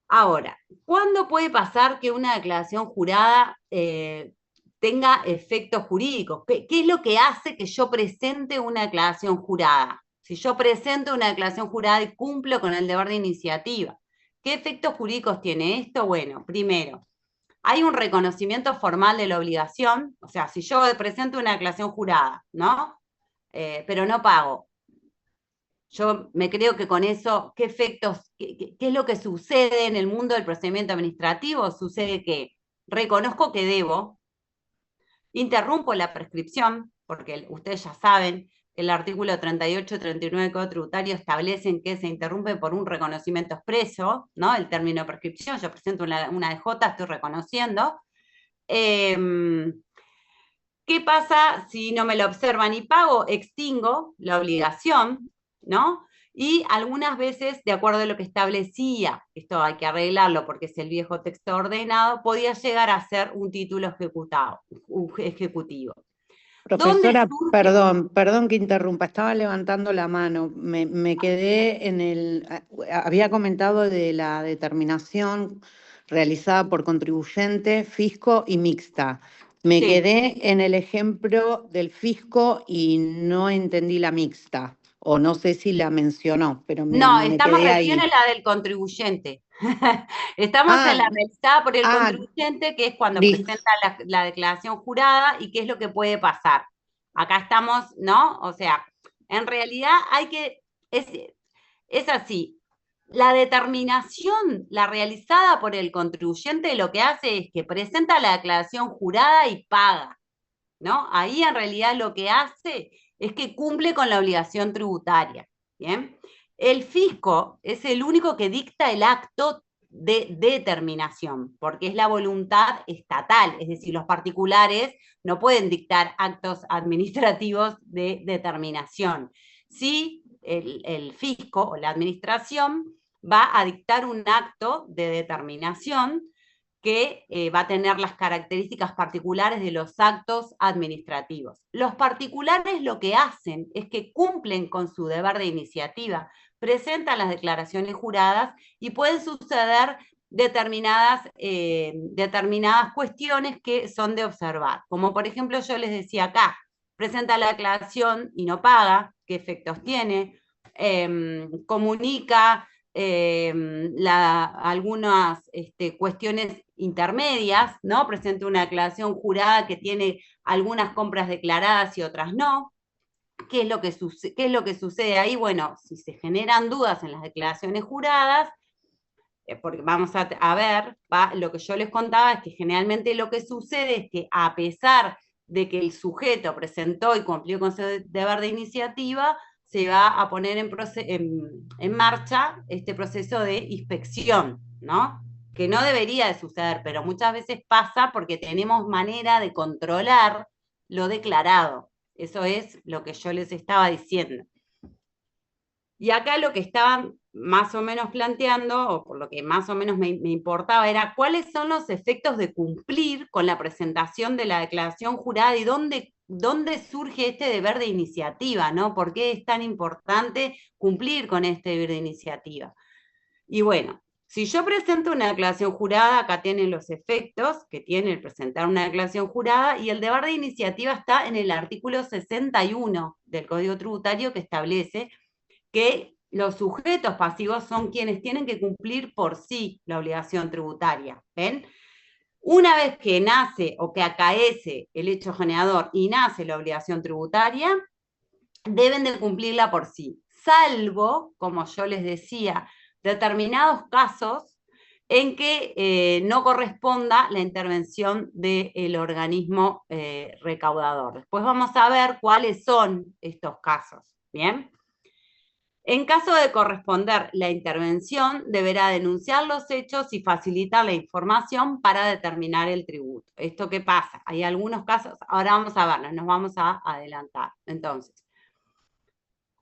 Ahora, ¿cuándo puede pasar que una declaración jurada tenga efectos jurídicos? ¿Qué es lo que hace que yo presente una declaración jurada? Si yo presento una declaración jurada y cumplo con el deber de iniciativa, ¿qué efectos jurídicos tiene esto? Bueno, primero, hay un reconocimiento formal de la obligación, o sea, si yo presento una declaración jurada, ¿no? Pero no pago, yo me creo que con eso, ¿qué efectos, qué es lo que sucede en el mundo del procedimiento administrativo? Sucede que reconozco que debo, interrumpo la prescripción, porque ustedes ya saben que el artículo 38 y 39 del Código Tributario establecen que se interrumpe por un reconocimiento expreso, ¿no? El término de prescripción, yo presento una DJ, estoy reconociendo. ¿Qué pasa si no me lo observan y pago? Extingo la obligación, ¿no? Y algunas veces, de acuerdo a lo que establecía, esto hay que arreglarlo porque es el viejo texto ordenado, podía llegar a ser un título ejecutivo. Profesora, perdón que interrumpa, estaba levantando la mano, me quedé en había comentado de la determinación realizada por contribuyente, fisco y mixta. Me Sí. quedé en el ejemplo del fisco y no entendí la mixta, o no sé si la mencionó, pero No, me estamos quedé recién ahí. en la del contribuyente. Estamos en la realizada por el contribuyente, que es cuando listo. presenta la declaración jurada y qué es lo que puede pasar. Acá estamos, ¿no? O sea, en realidad es así. La determinación, la realizada por el contribuyente, lo que hace es que presenta la declaración jurada y paga, ¿no? Ahí en realidad lo que hace es que cumple con la obligación tributaria, ¿bien? El fisco es el único que dicta el acto de determinación, porque es la voluntad estatal, es decir, los particulares no pueden dictar actos administrativos de determinación. Sí, el fisco o la administración va a dictar un acto de determinación que va a tener las características particulares de los actos administrativos. Los particulares lo que hacen es que cumplen con su deber de iniciativa, presentan las declaraciones juradas y pueden suceder determinadas cuestiones que son de observar. Como por ejemplo yo les decía acá, presenta la declaración y no paga, ¿qué efectos tiene? Comunica algunas cuestiones intermedias, ¿no? Presenta una declaración jurada que tiene algunas compras declaradas y otras no. ¿Qué es lo que sucede ahí? Bueno, si se generan dudas en las declaraciones juradas, porque vamos a ver, lo que yo les contaba es que generalmente lo que sucede es que a pesar de que el sujeto presentó y cumplió con su deber de iniciativa, se va a poner en marcha este proceso de inspección, ¿no? Que no debería de suceder, pero muchas veces pasa porque tenemos manera de controlar lo declarado. Eso es lo que yo les estaba diciendo. Y acá lo que estaban más o menos planteando, o por lo que más o menos me importaba, era cuáles son los efectos de cumplir con la presentación de la declaración jurada y dónde surge este deber de iniciativa, ¿no? ¿Por qué es tan importante cumplir con este deber de iniciativa? Y bueno, si yo presento una declaración jurada, acá tienen los efectos que tiene el presentar una declaración jurada, y el deber de iniciativa está en el artículo 61 del Código Tributario, que establece que los sujetos pasivos son quienes tienen que cumplir por sí la obligación tributaria. ¿Ven? Una vez que nace o que acaece el hecho generador y nace la obligación tributaria, deben de cumplirla por sí, salvo, como yo les decía, determinados casos en que no corresponda la intervención del organismo recaudador. Después vamos a ver cuáles son estos casos, ¿bien? En caso de corresponder la intervención, deberá denunciar los hechos y facilitar la información para determinar el tributo. ¿Esto qué pasa? Hay algunos casos, ahora vamos a verlos, nos vamos a adelantar. Entonces,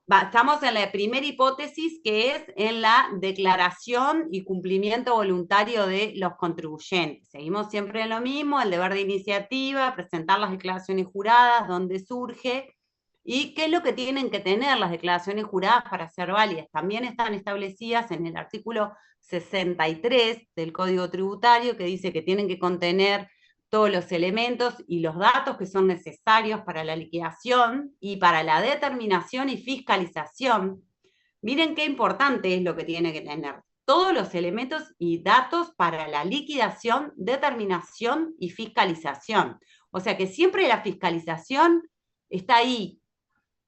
estamos en la primera hipótesis, que es en la declaración y cumplimiento voluntario de los contribuyentes. Seguimos siempre en lo mismo, el deber de iniciativa, presentar las declaraciones juradas, dónde surge, y qué es lo que tienen que tener las declaraciones juradas para ser válidas. También están establecidas en el artículo 63 del Código Tributario, que dice que tienen que contener todos los elementos y los datos que son necesarios para la liquidación y para la determinación y fiscalización. Miren qué importante es lo que tiene que tener. Todos los elementos y datos para la liquidación, determinación y fiscalización. O sea que siempre la fiscalización está ahí,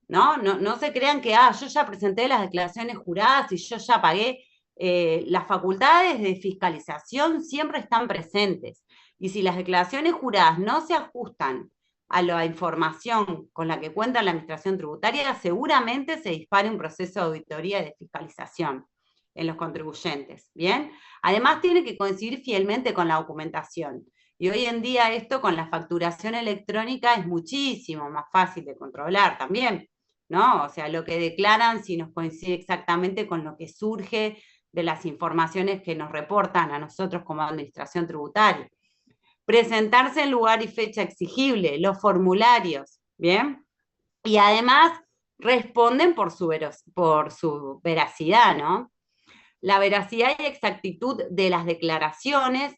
¿no? No se crean que, yo ya presenté las declaraciones juradas y yo ya pagué. Las facultades de fiscalización siempre están presentes. Y si las declaraciones juradas no se ajustan a la información con la que cuenta la Administración Tributaria, seguramente se dispare un proceso de auditoría y de fiscalización en los contribuyentes, ¿bien? Además tiene que coincidir fielmente con la documentación. Y hoy en día esto con la facturación electrónica es muchísimo más fácil de controlar también, ¿no? O sea, lo que declaran si nos coincide exactamente con lo que surge de las informaciones que nos reportan a nosotros como Administración Tributaria. Presentarse en lugar y fecha exigible, los formularios, ¿bien? Y además responden por su veracidad, ¿no? La veracidad y exactitud de las declaraciones,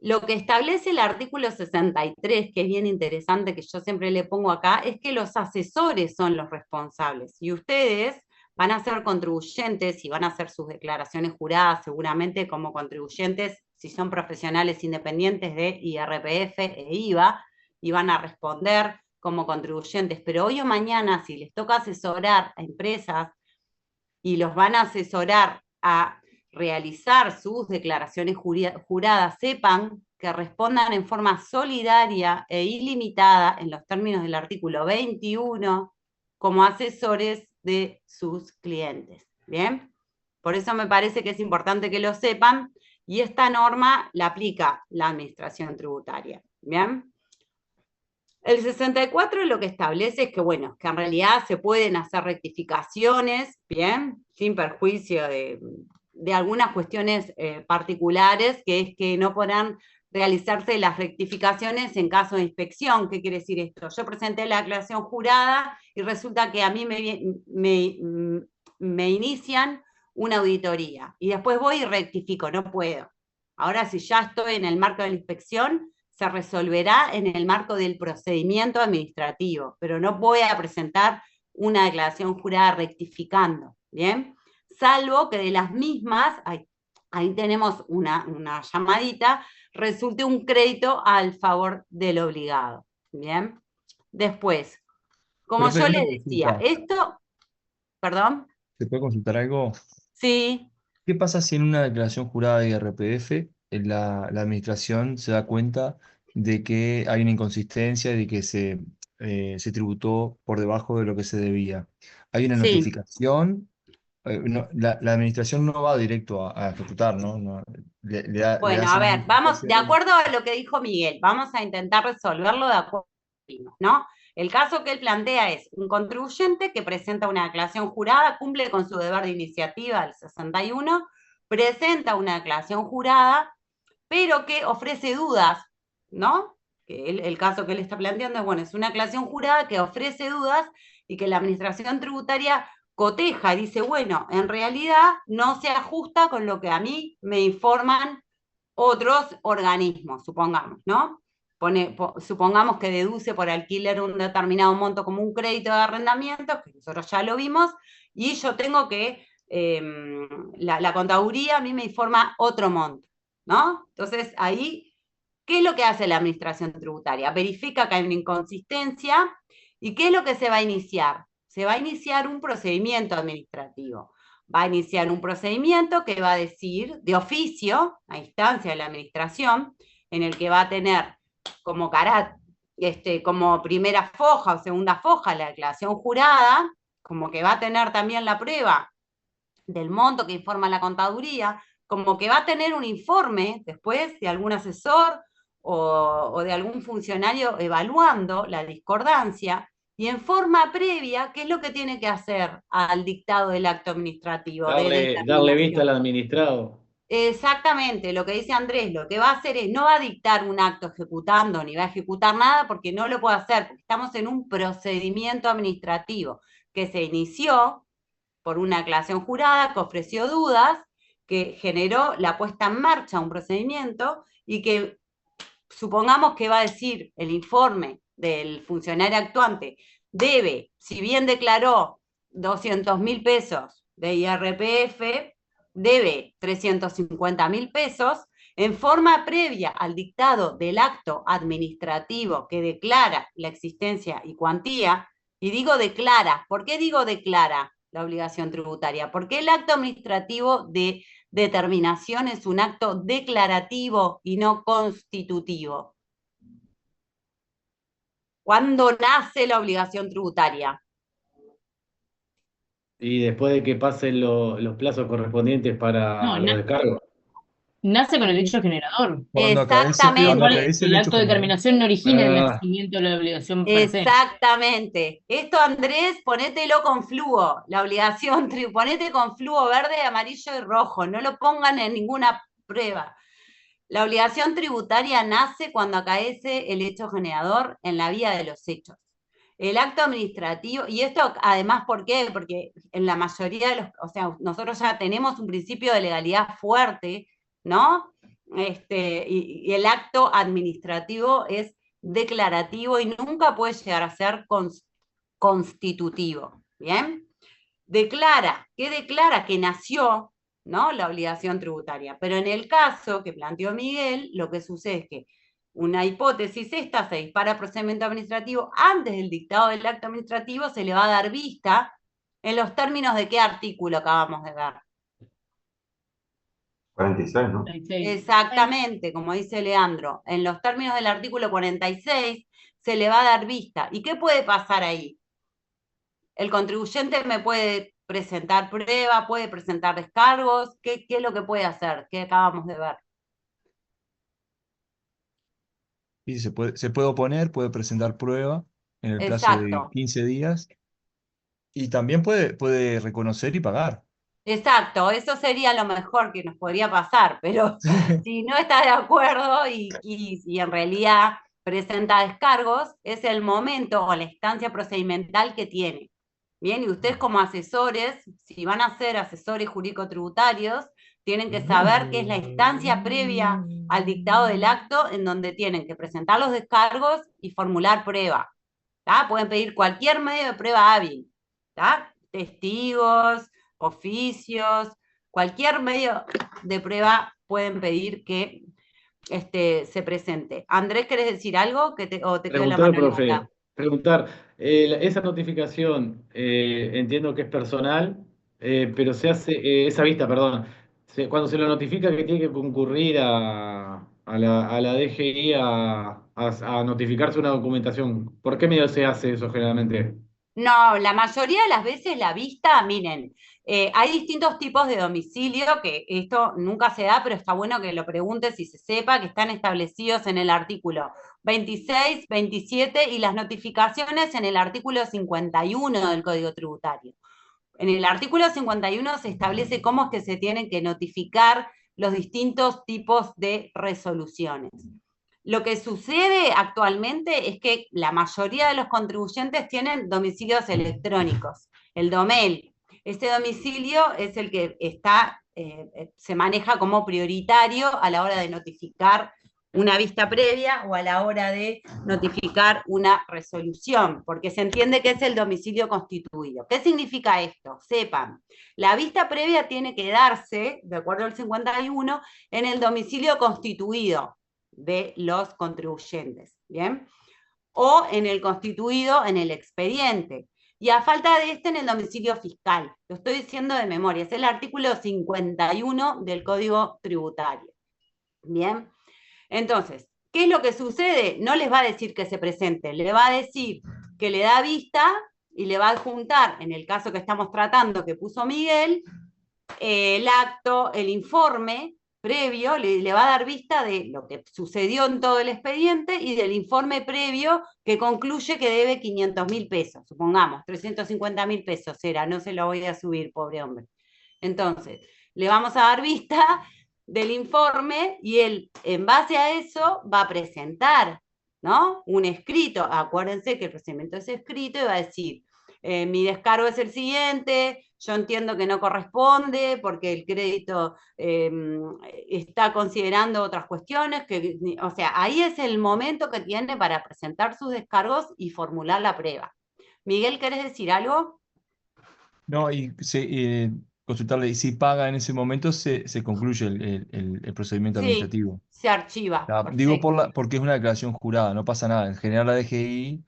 lo que establece el artículo 63, que es bien interesante, que yo siempre le pongo acá, es que los asesores son los responsables, y ustedes van a ser contribuyentes y van a hacer sus declaraciones juradas seguramente como contribuyentes, si son profesionales independientes de IRPF e IVA, y van a responder como contribuyentes, pero hoy o mañana si les toca asesorar a empresas y los van a asesorar a realizar sus declaraciones juradas, sepan que respondan en forma solidaria e ilimitada en los términos del artículo 21 como asesores de sus clientes, ¿bien? Por eso me parece que es importante que lo sepan, y esta norma la aplica la Administración Tributaria, ¿bien? El 64 lo que establece es que, bueno, que en realidad se pueden hacer rectificaciones, ¿bien? Sin perjuicio de algunas cuestiones particulares, que es que no podrán realizarse las rectificaciones en caso de inspección. ¿Qué quiere decir esto? Yo presenté la declaración jurada y resulta que a mí me inician una auditoría y después voy y rectifico, no puedo. Ahora, si ya estoy en el marco de la inspección, se resolverá en el marco del procedimiento administrativo, pero no voy a presentar una declaración jurada rectificando, ¿bien? Salvo que de las mismas, ahí tenemos una llamadita, resulte un crédito al favor del obligado, ¿bien? Después, como Profe, yo una le decía, consulta. esto, perdón, ¿Se puede consultar algo? sí, ¿Qué pasa si en una declaración jurada de IRPF la administración se da cuenta de que hay una inconsistencia, de que se tributó por debajo de lo que se debía? ¿Hay una sí. notificación? La administración no va directo a ejecutar, ¿no? Le Bueno, a hace una ver, vamos, de notificación. acuerdo a lo que dijo Miguel, vamos a intentar resolverlo de acuerdo a lo que vimos, ¿no? El caso que él plantea es un contribuyente que presenta una declaración jurada, cumple con su deber de iniciativa del 61, presenta una declaración jurada, pero que ofrece dudas, ¿no? Que el caso que él está planteando es, bueno, es una declaración jurada que ofrece dudas y que la Administración Tributaria coteja y dice, bueno, en realidad no se ajusta con lo que a mí me informan otros organismos, supongamos, ¿no? Supongamos que deduce por alquiler un determinado monto como un crédito de arrendamiento, que nosotros ya lo vimos, y yo tengo que, la contaduría a mí me informa otro monto, ¿no? Entonces ahí, ¿qué es lo que hace la Administración Tributaria? Verifica que hay una inconsistencia, ¿y qué es lo que se va a iniciar? Se va a iniciar un procedimiento administrativo. Va a iniciar un procedimiento que va a decir, de oficio, a instancia de la administración, en el que va a tener como como primera foja o segunda foja la declaración jurada, como que va a tener también la prueba del monto que informa la contaduría, como que va a tener un informe después de algún asesor o de algún funcionario evaluando la discordancia, y en forma previa, ¿qué es lo que tiene que hacer al dictado del acto administrativo de Darle vista al determinación? administrado. Exactamente, lo que dice Andrés, lo que va a hacer es, no va a dictar un acto ejecutando, ni va a ejecutar nada, porque no lo puede hacer, porque estamos en un procedimiento administrativo que se inició por una declaración jurada, que ofreció dudas, que generó la puesta en marcha de un procedimiento, y que supongamos que va a decir el informe del funcionario actuante, debe, si bien declaró 200.000 pesos de IRPF, debe 350.000 pesos, en forma previa al dictado del acto administrativo que declara la existencia y cuantía, Y digo declara. ¿Por qué digo declara la obligación tributaria? Porque el acto administrativo de determinación es un acto declarativo y no constitutivo. ¿Cuándo nace la obligación tributaria? Y después de que pasen los plazos correspondientes No, para los descargos. nace con el hecho generador. Cuando Exactamente. acaece el El hecho acto de generador. determinación no origina el Ah, nacimiento de la obligación per se. Exactamente. Esto, Andrés, ponételo con fluo. La obligación, ponete con fluo verde, amarillo y rojo. No lo pongan en ninguna prueba. La obligación tributaria nace cuando acaece el hecho generador en la vía de los hechos. El acto administrativo, y esto además, ¿por qué? Porque en la mayoría de los, o sea, nosotros ya tenemos un principio de legalidad fuerte, ¿no? Y el acto administrativo es declarativo y nunca puede llegar a ser constitutivo, ¿bien? Declara, ¿qué declara? Que nació, ¿no? La obligación tributaria. Pero en el caso que planteó Miguel, lo que sucede es que una hipótesis esta se dispara procedimiento administrativo, antes del dictado del acto administrativo se le va a dar vista en los términos de qué artículo acabamos de ver. 46, ¿no? 46. Exactamente, como dice Leandro, en los términos del artículo 46 se le va a dar vista. ¿Y qué puede pasar ahí? El contribuyente me puede presentar prueba, puede presentar descargos. ¿Qué es lo que puede hacer? ¿Qué acabamos de ver? Y se puede oponer, puede presentar prueba en el plazo de Exacto, 15 días y también puede reconocer y pagar. exacto. Eso sería lo mejor que nos podría pasar, pero si no está de acuerdo y en realidad presenta descargos, es el momento o la instancia procedimental que tiene. Bien, y ustedes como asesores, si van a ser asesores jurídico-tributarios, tienen que saber qué es la instancia previa al dictado del acto en donde tienen que presentar los descargos y formular prueba. ¿Tá? Pueden pedir cualquier medio de prueba hábil, ¿tá? Testigos, oficios, cualquier medio de prueba pueden pedir que se presente. Andrés, ¿querés decir algo? ¿O te quedó la preguntar, mano profe, levantada? preguntar. Esa notificación, entiendo que es personal, pero se hace, esa vista, perdón, cuando se lo notifica que tiene que concurrir a la DGI a notificarse una documentación. ¿Por qué medio se hace eso generalmente? No, la mayoría de las veces la vista, miren, hay distintos tipos de domicilio, que esto nunca se da, pero está bueno que lo preguntes y se sepa que están establecidos en el artículo 26, 27 y las notificaciones en el artículo 51 del Código Tributario. En el artículo 51 se establece cómo es que se tienen que notificar los distintos tipos de resoluciones. Lo que sucede actualmente es que la mayoría de los contribuyentes tienen domicilios electrónicos, el DOMEL. Ese domicilio es el que se maneja como prioritario a la hora de notificar una vista previa o a la hora de notificar una resolución, porque se entiende que es el domicilio constituido. ¿Qué significa esto? Sepan, la vista previa tiene que darse, de acuerdo al 51, en el domicilio constituido de los contribuyentes, ¿bien? O en el constituido en el expediente. Y a falta de en el domicilio fiscal. Lo estoy diciendo de memoria, es el artículo 51 del Código Tributario. ¿Bien? Entonces, ¿qué es lo que sucede? No les va a decir que se presente, le va a decir que le da vista y le va a adjuntar, en el caso que estamos tratando que puso Miguel, el acto, el informe previo, le va a dar vista de lo que sucedió en todo el expediente y del informe previo que concluye que debe 500.000 pesos, supongamos, 350.000 pesos era, no se lo voy a subir, pobre hombre. Entonces, le vamos a dar vista del informe y él, en base a eso, va a presentar, ¿no? Un escrito. Acuérdense que el procedimiento es escrito y va a decir, mi descargo es el siguiente, yo entiendo que no corresponde porque el crédito está considerando otras cuestiones, o sea, ahí es el momento que tiene para presentar sus descargos y formular la prueba. Miguel, ¿querés decir algo? No, y consultarle, y si paga en ese momento, se concluye el procedimiento Sí, administrativo. se archiva. Digo Perfecto. porque es una declaración jurada, no pasa nada. En general la DGI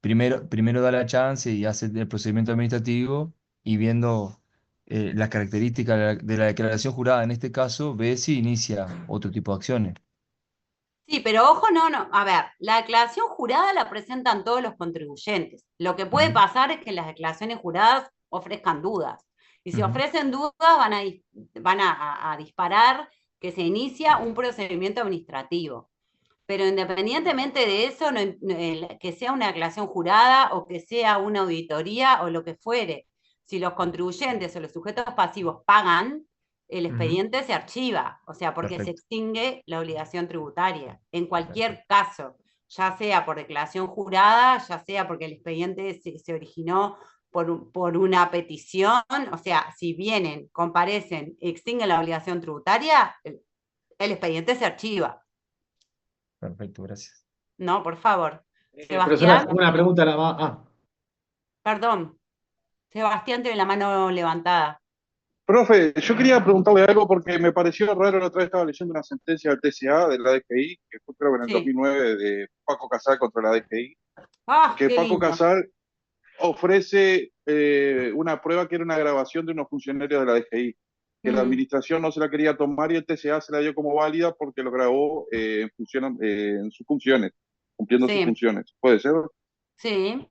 primero da la chance y hace el procedimiento administrativo y viendo las características de la declaración jurada, en este caso, ve si inicia otro tipo de acciones. Sí, pero ojo, no. A ver, la declaración jurada la presentan todos los contribuyentes. Lo que puede Ujú, pasar es que las declaraciones juradas ofrezcan dudas. Y si ujú. ofrecen dudas, van a disparar que se inicia un procedimiento administrativo. Pero independientemente de eso, que sea una declaración jurada o que sea una auditoría o lo que fuere, si los contribuyentes o los sujetos pasivos pagan, el Ujú. expediente se archiva, o sea, porque se Perfecto, extingue la obligación tributaria. En cualquier perfecto. caso, ya sea por declaración jurada, ya sea porque el expediente se originó por una petición, o sea, si vienen, comparecen, extinguen la obligación tributaria, el expediente se archiva. Perfecto, gracias. No, por favor. Profesora, Sebastián, una pregunta nada más. Ah, perdón. Sebastián tiene la mano levantada. Profe, yo quería preguntarle algo porque me pareció raro, la otra vez estaba leyendo una sentencia del TCA, de la DGI, que fue creo que en el Sí. 2009 de Paco Casal contra la DGI, ¡Ah, que qué Paco lindo! Casal ofrece una prueba que era una grabación de unos funcionarios de la DGI, que la administración no se la quería tomar y el TCA se la dio como válida porque lo grabó en sus funciones, cumpliendo sus Sí, funciones. ¿Puede ser? sí,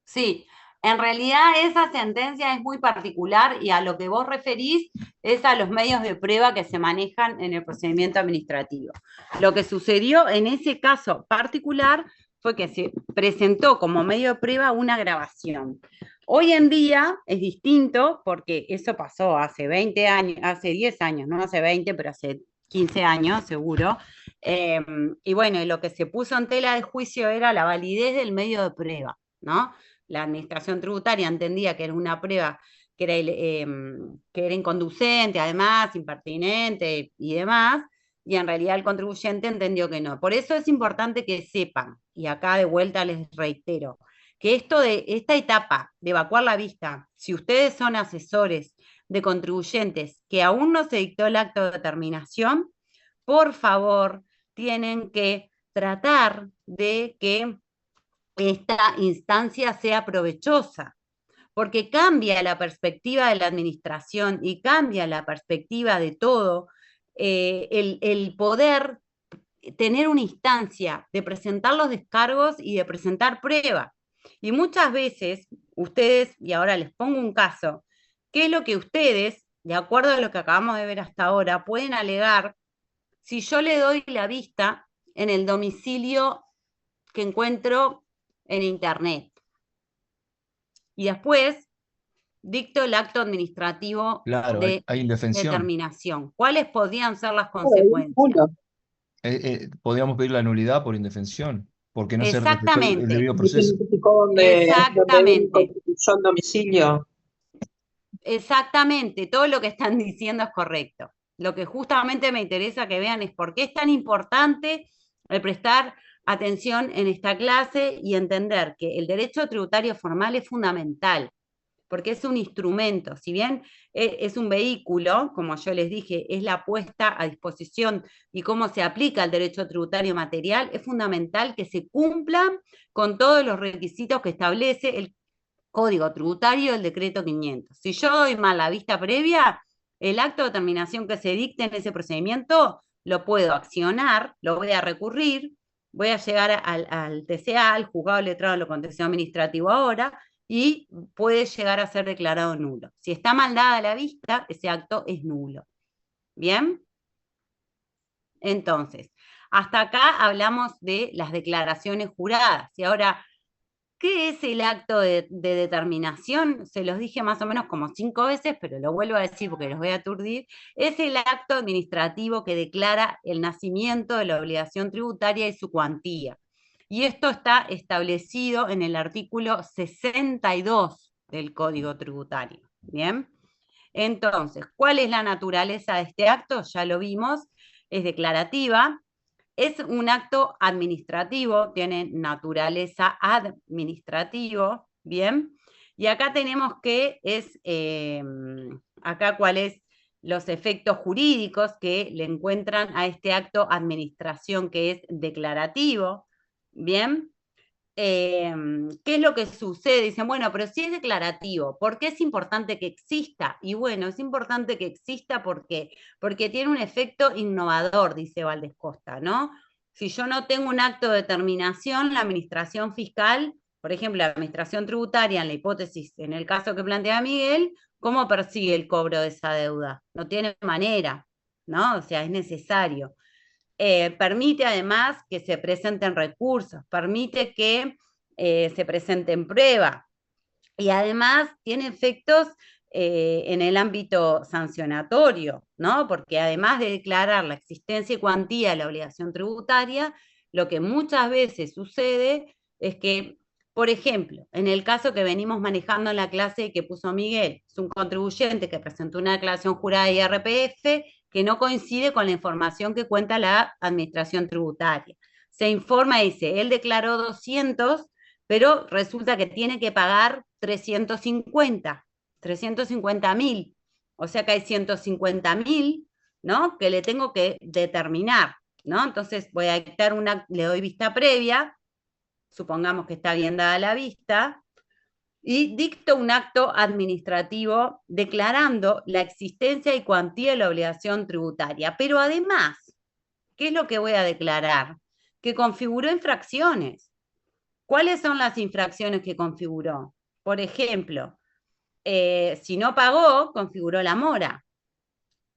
sí. En realidad esa sentencia es muy particular y a lo que vos referís es a los medios de prueba que se manejan en el procedimiento administrativo. Lo que sucedió en ese caso particular fue que se presentó como medio de prueba una grabación. Hoy en día es distinto porque eso pasó hace 20 años, hace 10 años, no hace 20, pero hace 15 años seguro. Y bueno, lo que se puso en tela de juicio era la validez del medio de prueba, ¿no? La administración tributaria entendía que era una prueba que era inconducente, además, impertinente y demás, y en realidad el contribuyente entendió que no. Por eso es importante que sepan, y acá de vuelta les reitero, que esta etapa de evacuar la vista, si ustedes son asesores de contribuyentes que aún no se dictó el acto de determinación, por favor, tienen que tratar de que esta instancia sea provechosa, porque cambia la perspectiva de la administración y cambia la perspectiva de todo, el poder tener una instancia de presentar los descargos y de presentar prueba. Y muchas veces ustedes, y ahora les pongo un caso, ¿qué es lo que ustedes, de acuerdo a lo que acabamos de ver hasta ahora, pueden alegar si yo le doy la vista en el domicilio que encuentro en internet? Y después dicto el acto administrativo Claro, de hay indefensión. determinación. ¿Cuáles podrían ser las consecuencias? Podríamos pedir la nulidad por indefensión, porque no se respetó el Exactamente, debido proceso. exactamente, domicilio. exactamente. Todo lo que están diciendo es correcto. Lo que justamente me interesa que vean es por qué es tan importante el prestar atención en esta clase y entender que el derecho tributario formal es fundamental, porque es un instrumento, si bien es un vehículo, como yo les dije, es la puesta a disposición y cómo se aplica el derecho tributario material, es fundamental que se cumplan con todos los requisitos que establece el Código Tributario del Decreto 500. Si yo doy mal la vista previa, el acto de determinación que se dicte en ese procedimiento lo puedo accionar, lo voy a recurrir, voy a llegar al TCA, al Juzgado Letrado de lo Contencioso Administrativo ahora, y puede llegar a ser declarado nulo. Si está mal dada la vista, ese acto es nulo. ¿Bien? Entonces, hasta acá hablamos de las declaraciones juradas. Y ahora, ¿qué es el acto de determinación? Se los dije más o menos como 5 veces, pero lo vuelvo a decir porque los voy a aturdir. Es el acto administrativo que declara el nacimiento de la obligación tributaria y su cuantía. Y esto está establecido en el artículo 62 del Código Tributario. ¿Bien? Entonces, ¿cuál es la naturaleza de este acto? Ya lo vimos, es declarativa. Es un acto administrativo, tiene naturaleza administrativo, ¿bien? Y acá tenemos que acá cuáles los efectos jurídicos que le encuentran a este acto administración que es declarativo, ¿bien? ¿qué es lo que sucede? Dicen, bueno, pero si es declarativo, ¿por qué es importante que exista? Y bueno, es importante que exista porque tiene un efecto innovador, dice Valdés Costa, ¿no? Si yo no tengo un acto de determinación, la administración fiscal, por ejemplo, la administración tributaria, en la hipótesis, en el caso que plantea Miguel, ¿cómo persigue el cobro de esa deuda? No tiene manera, ¿no? O sea, es necesario. Permite además que se presenten recursos, permite que se presenten pruebas y además tiene efectos en el ámbito sancionatorio, ¿no? Porque además de declarar la existencia y cuantía de la obligación tributaria, lo que muchas veces sucede es que, por ejemplo, en el caso que venimos manejando en la clase que puso Miguel, es un contribuyente que presentó una declaración jurada de IRPF que no coincide con la información que cuenta la administración tributaria. Se informa y dice, él declaró 200, pero resulta que tiene que pagar 350.000. O sea que hay 150.000, ¿no? Que le tengo que determinar, ¿no? Entonces voy a dictar le doy vista previa, supongamos que está bien dada la vista, y dicto un acto administrativo declarando la existencia y cuantía de la obligación tributaria. Pero además, ¿qué es lo que voy a declarar? Que configuró infracciones. ¿Cuáles son las infracciones que configuró? Por ejemplo, si no pagó, configuró la mora,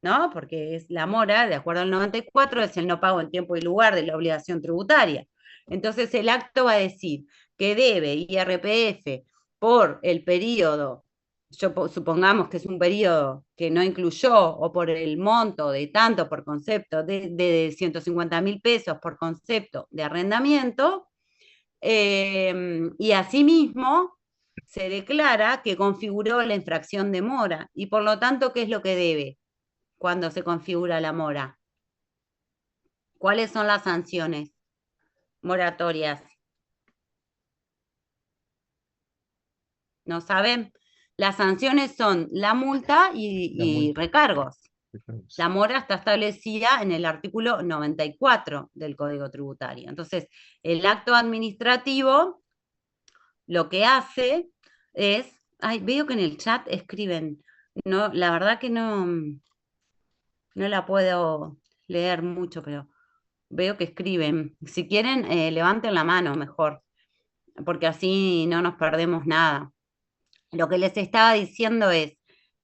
¿no? Porque es la mora, de acuerdo al 94, es el no pago en tiempo y lugar de la obligación tributaria. Entonces el acto va a decir que debe IRPF por el periodo, supongamos que es un periodo que no incluyó, o por el monto de tanto por concepto de 150.000 pesos por concepto de arrendamiento, y asimismo se declara que configuró la infracción de mora, y por lo tanto, ¿qué es lo que debe cuando se configura la mora? ¿Cuáles son las sanciones moratorias? ¿No saben? Las sanciones son la multa y recargos. La mora está establecida en el artículo 94 del Código Tributario. Entonces, el acto administrativo lo que hace es, veo que en el chat escriben, no, la verdad que no la puedo leer mucho, pero veo que escriben. Si quieren, levanten la mano mejor, porque así no nos perdemos nada. Lo que les estaba diciendo es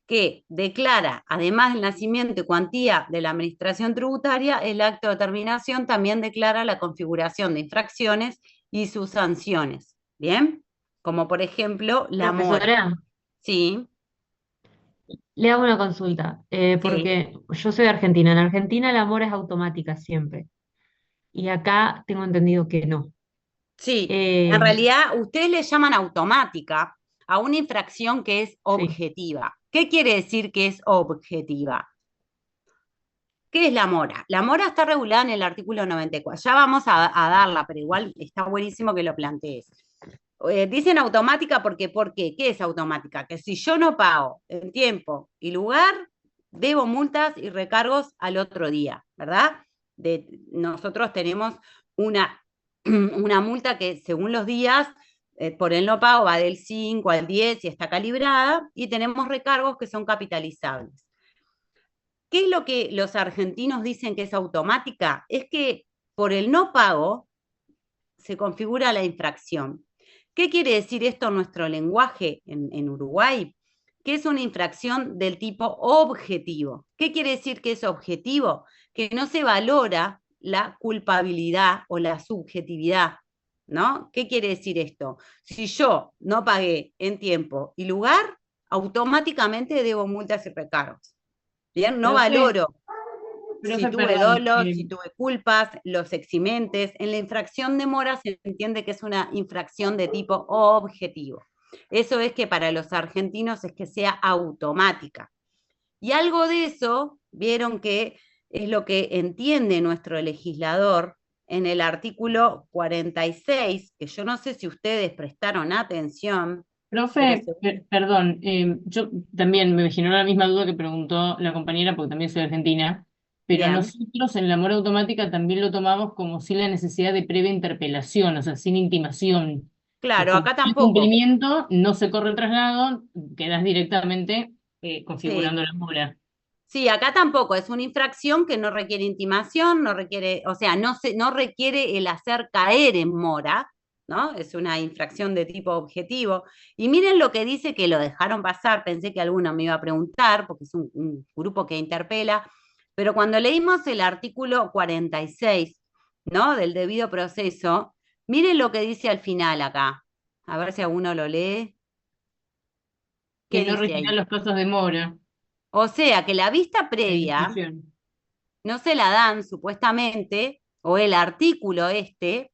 que declara, además del nacimiento y cuantía de la administración tributaria, el acto de determinación también declara la configuración de infracciones y sus sanciones. ¿Bien? Como por ejemplo la mora. Profesora, Sí, le hago una consulta, porque yo soy argentina. En Argentina la mora es automática siempre. Y acá tengo entendido que no. sí. Eh, En realidad, ustedes le llaman automática a una infracción que es objetiva. ¿Qué quiere decir que es objetiva? ¿Qué es la mora? La mora está regulada en el artículo 94. Ya vamos a darla, pero igual está buenísimo que lo plantees. Dicen automática porque, ¿por qué? ¿Qué es automática? Que si yo no pago en tiempo y lugar, debo multas y recargos al otro día, ¿verdad? Nosotros tenemos una multa que según los días, por el no pago va del 5 al 10 y está calibrada, y tenemos recargos que son capitalizables. ¿Qué es lo que los argentinos dicen que es automática? Es que por el no pago se configura la infracción. ¿Qué quiere decir esto en nuestro lenguaje en Uruguay? Que es una infracción del tipo objetivo. ¿Qué quiere decir que es objetivo? Que no se valora la culpabilidad o la subjetividad, ¿no? ¿Qué quiere decir esto? Si yo no pagué en tiempo y lugar, automáticamente debo multas y recargos. Bien, no valoro si tuve dolo, si tuve culpas, los eximentes. En la infracción de mora se entiende que es una infracción de tipo objetivo. Eso es que para los argentinos es que sea automática. Y algo de eso, vieron que es lo que entiende nuestro legislador en el artículo 46, que yo no sé si ustedes prestaron atención. Profe, perdón, yo también me generó la misma duda que preguntó la compañera, porque también soy argentina. pero Bien. nosotros en la mora automática también lo tomamos como sin la necesidad de previa interpelación, o sea, sin intimación. Claro, Como acá no hay tampoco. cumplimiento, no se corre el traslado, quedas directamente configurando Sí. la mora. Sí, acá tampoco, es una infracción que no requiere intimación, no requiere, o sea, no requiere el hacer caer en mora, ¿no? Es una infracción de tipo objetivo. Y miren lo que dice, que lo dejaron pasar, pensé que alguno me iba a preguntar, porque es un grupo que interpela, pero cuando leímos el artículo 46, ¿no? Del debido proceso, miren lo que dice al final acá. A ver si alguno lo lee. ¿Qué Que no dice regiran ahí? los plazos de mora O sea, que la vista de previa discusión. no se la dan supuestamente, o el artículo este,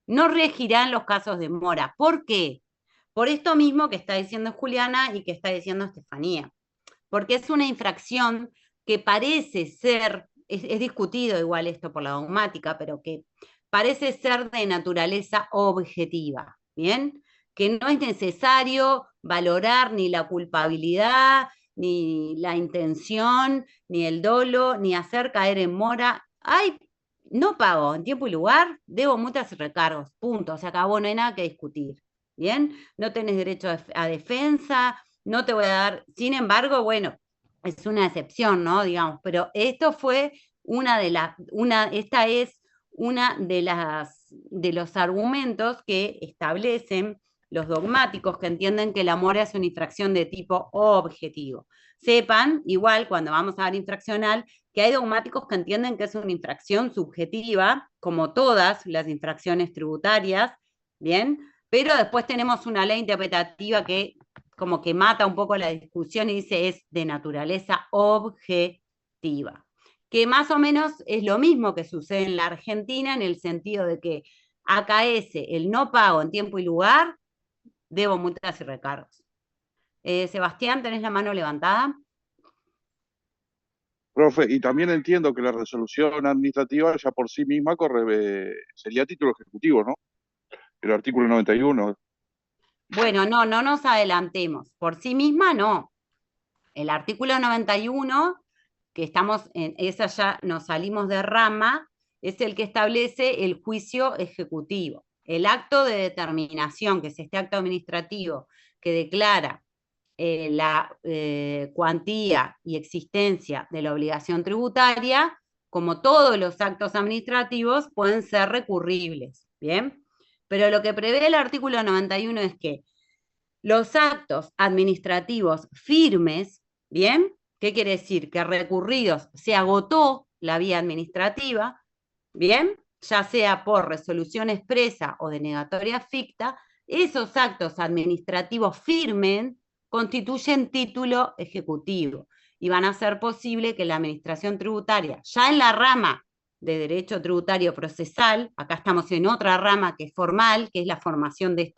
no regirá en los casos de mora. ¿Por qué? Por esto mismo que está diciendo Juliana y que está diciendo Estefanía. Porque es una infracción que parece ser, es discutido igual esto por la dogmática, pero que parece ser de naturaleza objetiva, ¿bien? Que no es necesario valorar ni la culpabilidad, ni la intención, ni el dolo, ni hacer caer en mora. Ay, no pago en tiempo y lugar, debo multas y recargos, punto, se acabó, no hay nada que discutir, ¿bien? No tenés derecho a defensa, no te voy a dar, sin embargo, bueno, es una excepción, ¿no? Digamos, pero esto fue esta es una de los argumentos que establecen los dogmáticos que entienden que la mora es una infracción de tipo objetivo. Sepan, igual, cuando vamos a ver infraccional, que hay dogmáticos que entienden que es una infracción subjetiva, como todas las infracciones tributarias, ¿bien? Pero después tenemos una ley interpretativa que como que mata un poco la discusión y dice es de naturaleza objetiva. Que más o menos es lo mismo que sucede en la Argentina en el sentido de que AKS, el no pago en tiempo y lugar, debo multas y recargos. Sebastián, ¿tenés la mano levantada? Profe, y también entiendo que la resolución administrativa ya por sí misma sería título ejecutivo, ¿no? El artículo 91. Bueno, no nos adelantemos. Por sí misma, no. El artículo 91, que estamos en esa ya nos salimos de rama, es el que establece el juicio ejecutivo. El acto de determinación, que es este acto administrativo que declara la cuantía y existencia de la obligación tributaria, como todos los actos administrativos, pueden ser recurribles, ¿bien? Pero lo que prevé el artículo 91 es que los actos administrativos firmes, ¿bien? ¿Qué quiere decir? Que recurridos se agotó la vía administrativa, ¿bien? Ya sea por resolución expresa o denegatoria ficta, esos actos administrativos firmes constituyen título ejecutivo y van a hacer posible que la administración tributaria, ya en la rama de derecho tributario procesal, acá estamos en otra rama que es formal, que es la formación de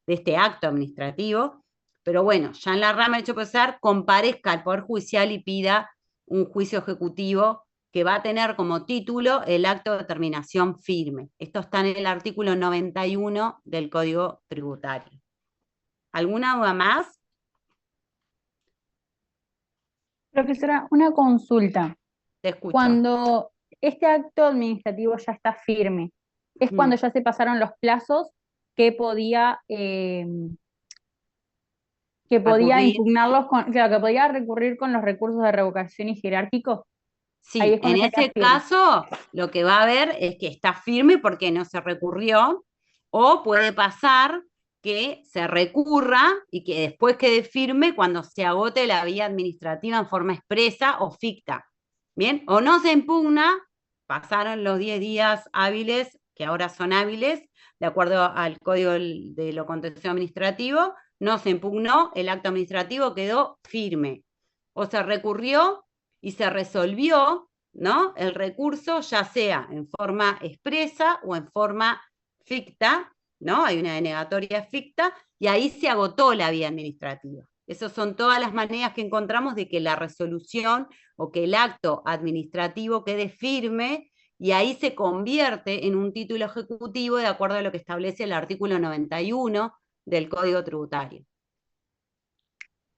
este acto administrativo, pero bueno, ya en la rama de derecho procesal comparezca al Poder Judicial y pida un juicio ejecutivo que va a tener como título el acto de determinación firme. Esto está en el artículo 91 del Código Tributario. ¿Alguna duda más? Profesora, una consulta. Te escucho. Cuando este acto administrativo ya está firme, es cuando ya se pasaron los plazos que podía Recurrir. impugnarlos que podía recurrir con los recursos de revocación y jerárquicos. Ahí Sí, es cuando en ya queda ese firme. caso lo que va a haber es que está firme porque no se recurrió, o puede pasar que se recurra y que después quede firme cuando se agote la vía administrativa en forma expresa o ficta. ¿Bien? O no se impugna, pasaron los 10 días hábiles, que ahora son hábiles, de acuerdo al Código de lo Contencioso Administrativo, no se impugnó, el acto administrativo quedó firme. O se recurrió y se resolvió, ¿no? El recurso, ya sea en forma expresa o en forma ficta, ¿no? Hay una denegatoria ficta, y ahí se agotó la vía administrativa. Esas son todas las maneras que encontramos de que la resolución o que el acto administrativo quede firme y ahí se convierte en un título ejecutivo de acuerdo a lo que establece el artículo 91 del Código Tributario.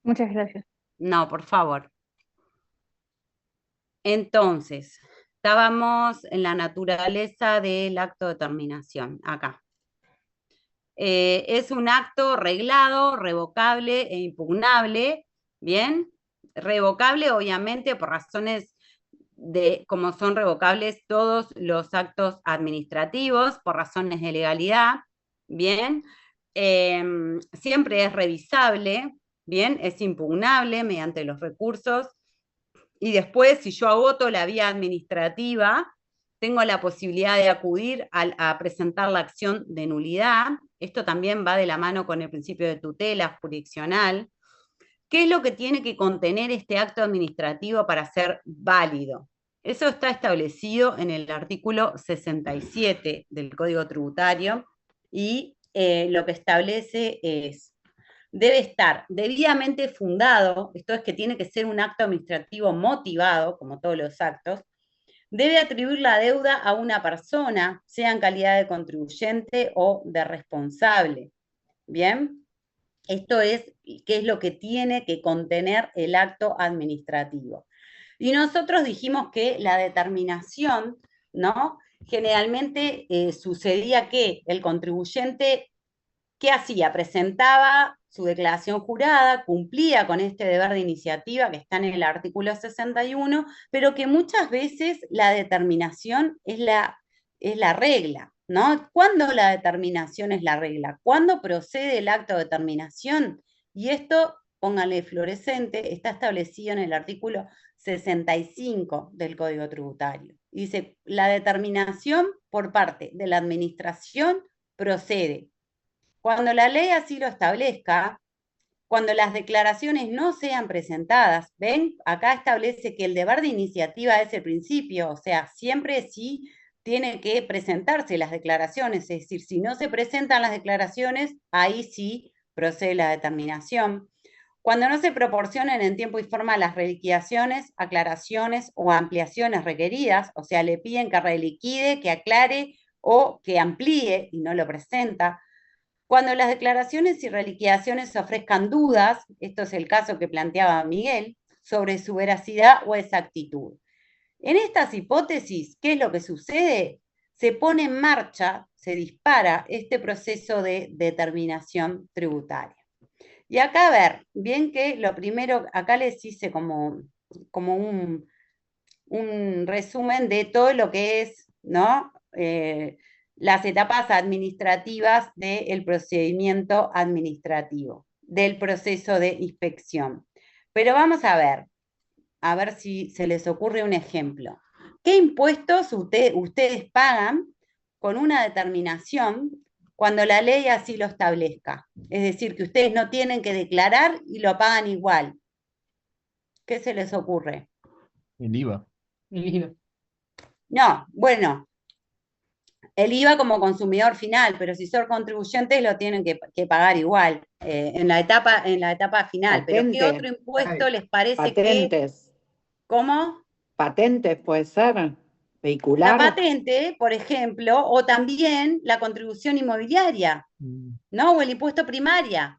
Muchas gracias. No, por favor. Entonces, Estábamos en la naturaleza del acto de terminación, acá. Es un acto reglado, revocable e impugnable, ¿bien? Revocable, obviamente, por razones de como son revocables todos los actos administrativos, por razones de legalidad, ¿bien? Siempre es revisable, ¿bien? Es impugnable mediante los recursos. Y después, si yo agoto la vía administrativa, tengo la posibilidad de acudir a presentar la acción de nulidad. Esto también va de la mano con el principio de tutela jurisdiccional. ¿Qué es lo que tiene que contener este acto administrativo para ser válido? Eso está establecido en el artículo 67 del Código Tributario y lo que establece es: debe estar debidamente fundado, esto es que tiene que ser un acto administrativo motivado, como todos los actos, debe atribuir la deuda a una persona, sea en calidad de contribuyente o de responsable. ¿Bien? Esto es qué es lo que tiene que contener el acto administrativo. Y nosotros dijimos que la determinación, ¿no? Generalmente sucedía que el contribuyente, ¿qué hacía? Presentaba su declaración jurada, cumplía con este deber de iniciativa que está en el artículo 61, pero que muchas veces la determinación es la regla, ¿no? ¿Cuándo la determinación es la regla? ¿Cuándo procede el acto de determinación? Y esto, pónganle fluorescente, está establecido en el artículo 65 del Código Tributario. Dice, la determinación por parte de la administración procede cuando la ley así lo establezca, cuando las declaraciones no sean presentadas. ¿Ven? Acá establece que el deber de iniciativa es el principio, o sea, siempre sí tiene que presentarse las declaraciones, es decir, si no se presentan las declaraciones, ahí sí procede la determinación. Cuando no se proporcionen en tiempo y forma las reliquidaciones, aclaraciones o ampliaciones requeridas, o sea, le piden que reliquide, que aclare o que amplíe y no lo presenta. Cuando las declaraciones y reliquidaciones ofrezcan dudas, esto es el caso que planteaba Miguel, sobre su veracidad o exactitud. En estas hipótesis, ¿qué es lo que sucede? Se pone en marcha, se dispara este proceso de determinación tributaria. Y acá, a ver, bien que lo primero, acá les hice como un resumen de todo lo que es, ¿no? Las etapas administrativas del procedimiento administrativo, del proceso de inspección. Pero vamos a ver si se les ocurre un ejemplo. ¿Qué impuestos ustedes pagan con una determinación cuando la ley así lo establezca? Es decir, que ustedes no tienen que declarar y lo pagan igual. ¿Qué se les ocurre? El IVA. El IVA. No, bueno, el IVA como consumidor final, pero si son contribuyentes lo tienen que pagar igual, en la etapa final. Pero ¿qué otro impuesto les parece que... Patentes. ¿Cómo? Patentes puede ser, La vehicular. patente, por ejemplo, o también la contribución inmobiliaria, ¿no? O el impuesto primaria.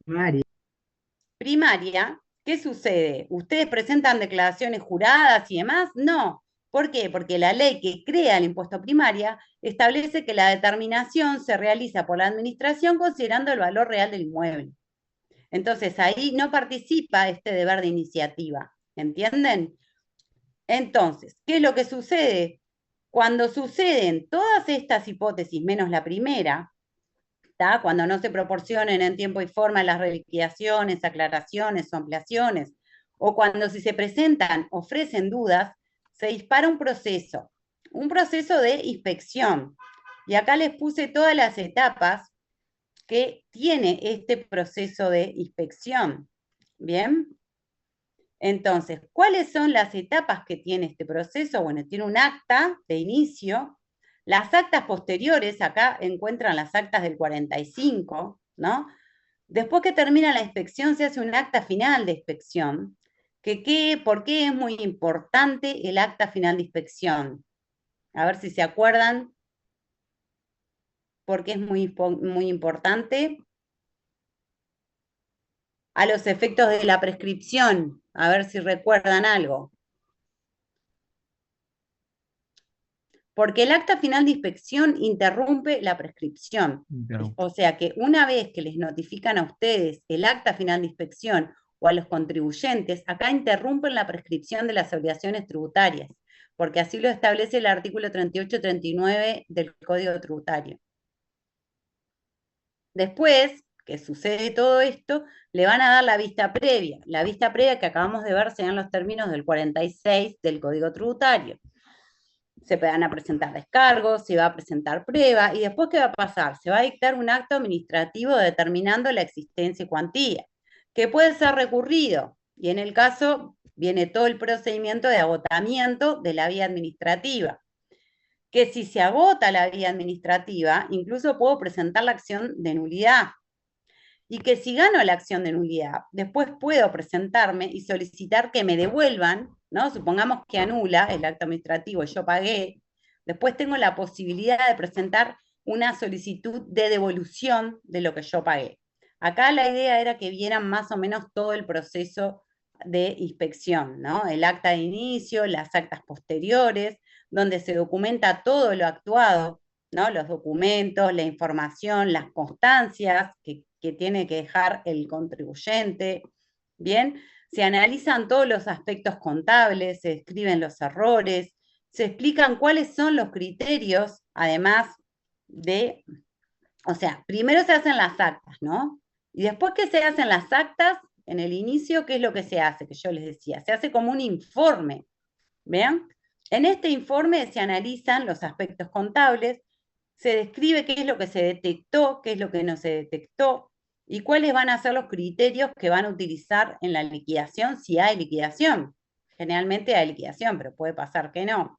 Primaria, ¿qué sucede? ¿Ustedes presentan declaraciones juradas y demás? No. ¿Por qué? Porque la ley que crea el impuesto primaria establece que la determinación se realiza por la administración considerando el valor real del inmueble. Entonces, ahí no participa este deber de iniciativa, ¿entienden? Entonces, ¿qué es lo que sucede? Cuando suceden todas estas hipótesis, menos la primera, ¿tá? Cuando no se proporcionen en tiempo y forma las reliquidaciones, aclaraciones o ampliaciones, o cuando si se presentan, ofrecen dudas, se dispara un proceso de inspección. Y acá les puse todas las etapas que tiene este proceso de inspección. ¿Bien? Entonces, ¿cuáles son las etapas que tiene este proceso? Bueno, tiene un acta de inicio. Las actas posteriores, acá encuentran las actas del 45, ¿no? Después que termina la inspección, se hace un acta final de inspección. ¿Por qué es muy importante el acta final de inspección? A ver si se acuerdan. ¿Por qué es muy importante? A los efectos de la prescripción. A ver si recuerdan algo. Porque el acta final de inspección interrumpe la prescripción. O sea que una vez que les notifican a ustedes el acta final de inspección o a los contribuyentes, acá interrumpen la prescripción de las obligaciones tributarias, porque así lo establece el artículo 38-39 del Código Tributario. Después que sucede todo esto, le van a dar la vista previa. La vista previa que acabamos de ver sean los términos del 46 del Código Tributario. Se van a presentar descargos, se va a presentar prueba, y después ¿qué va a pasar? Se va a dictar un acto administrativo determinando la existencia y cuantía, que puede ser recurrido, y en el caso viene todo el procedimiento de agotamiento de la vía administrativa, que si se agota la vía administrativa, incluso puedo presentar la acción de nulidad, y que si gano la acción de nulidad, después puedo presentarme y solicitar que me devuelvan, ¿no? Supongamos que anula el acto administrativo y yo pagué, después tengo la posibilidad de presentar una solicitud de devolución de lo que yo pagué. Acá la idea era que vieran más o menos todo el proceso de inspección, ¿no? El acta de inicio, las actas posteriores, donde se documenta todo lo actuado, ¿no? Los documentos, la información, las constancias que tiene que dejar el contribuyente, ¿bien? Se analizan todos los aspectos contables, se describen los errores, se explican cuáles son los criterios, además de, o sea, primero se hacen las actas, ¿no? Y después que se hacen las actas, en el inicio, ¿qué es lo que se hace? Que yo les decía, se hace como un informe, ¿vean? En este informe se analizan los aspectos contables, se describe qué es lo que se detectó, qué es lo que no se detectó, y cuáles van a ser los criterios que van a utilizar en la liquidación, si hay liquidación. Generalmente hay liquidación, pero puede pasar que no.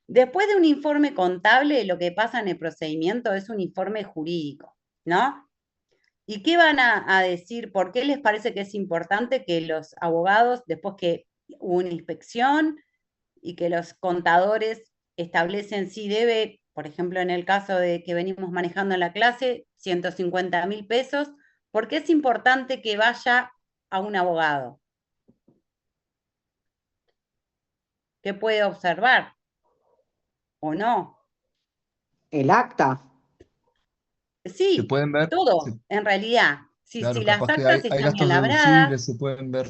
Después de un informe contable, lo que pasa en el procedimiento es un informe jurídico, ¿no? ¿Y qué van a decir? ¿Por qué les parece que es importante que los abogados, después que hubo una inspección y que los contadores establecen si debe, por ejemplo, en el caso de que venimos manejando en la clase, 150.000 pesos, ¿por qué es importante que vaya a un abogado? ¿Qué puede observar? ¿O no? El acta. Se Sí, pueden ver, todo, en realidad. Si claro, las capaz que actas hay están gastos bien labradas, deducibles, se pueden ver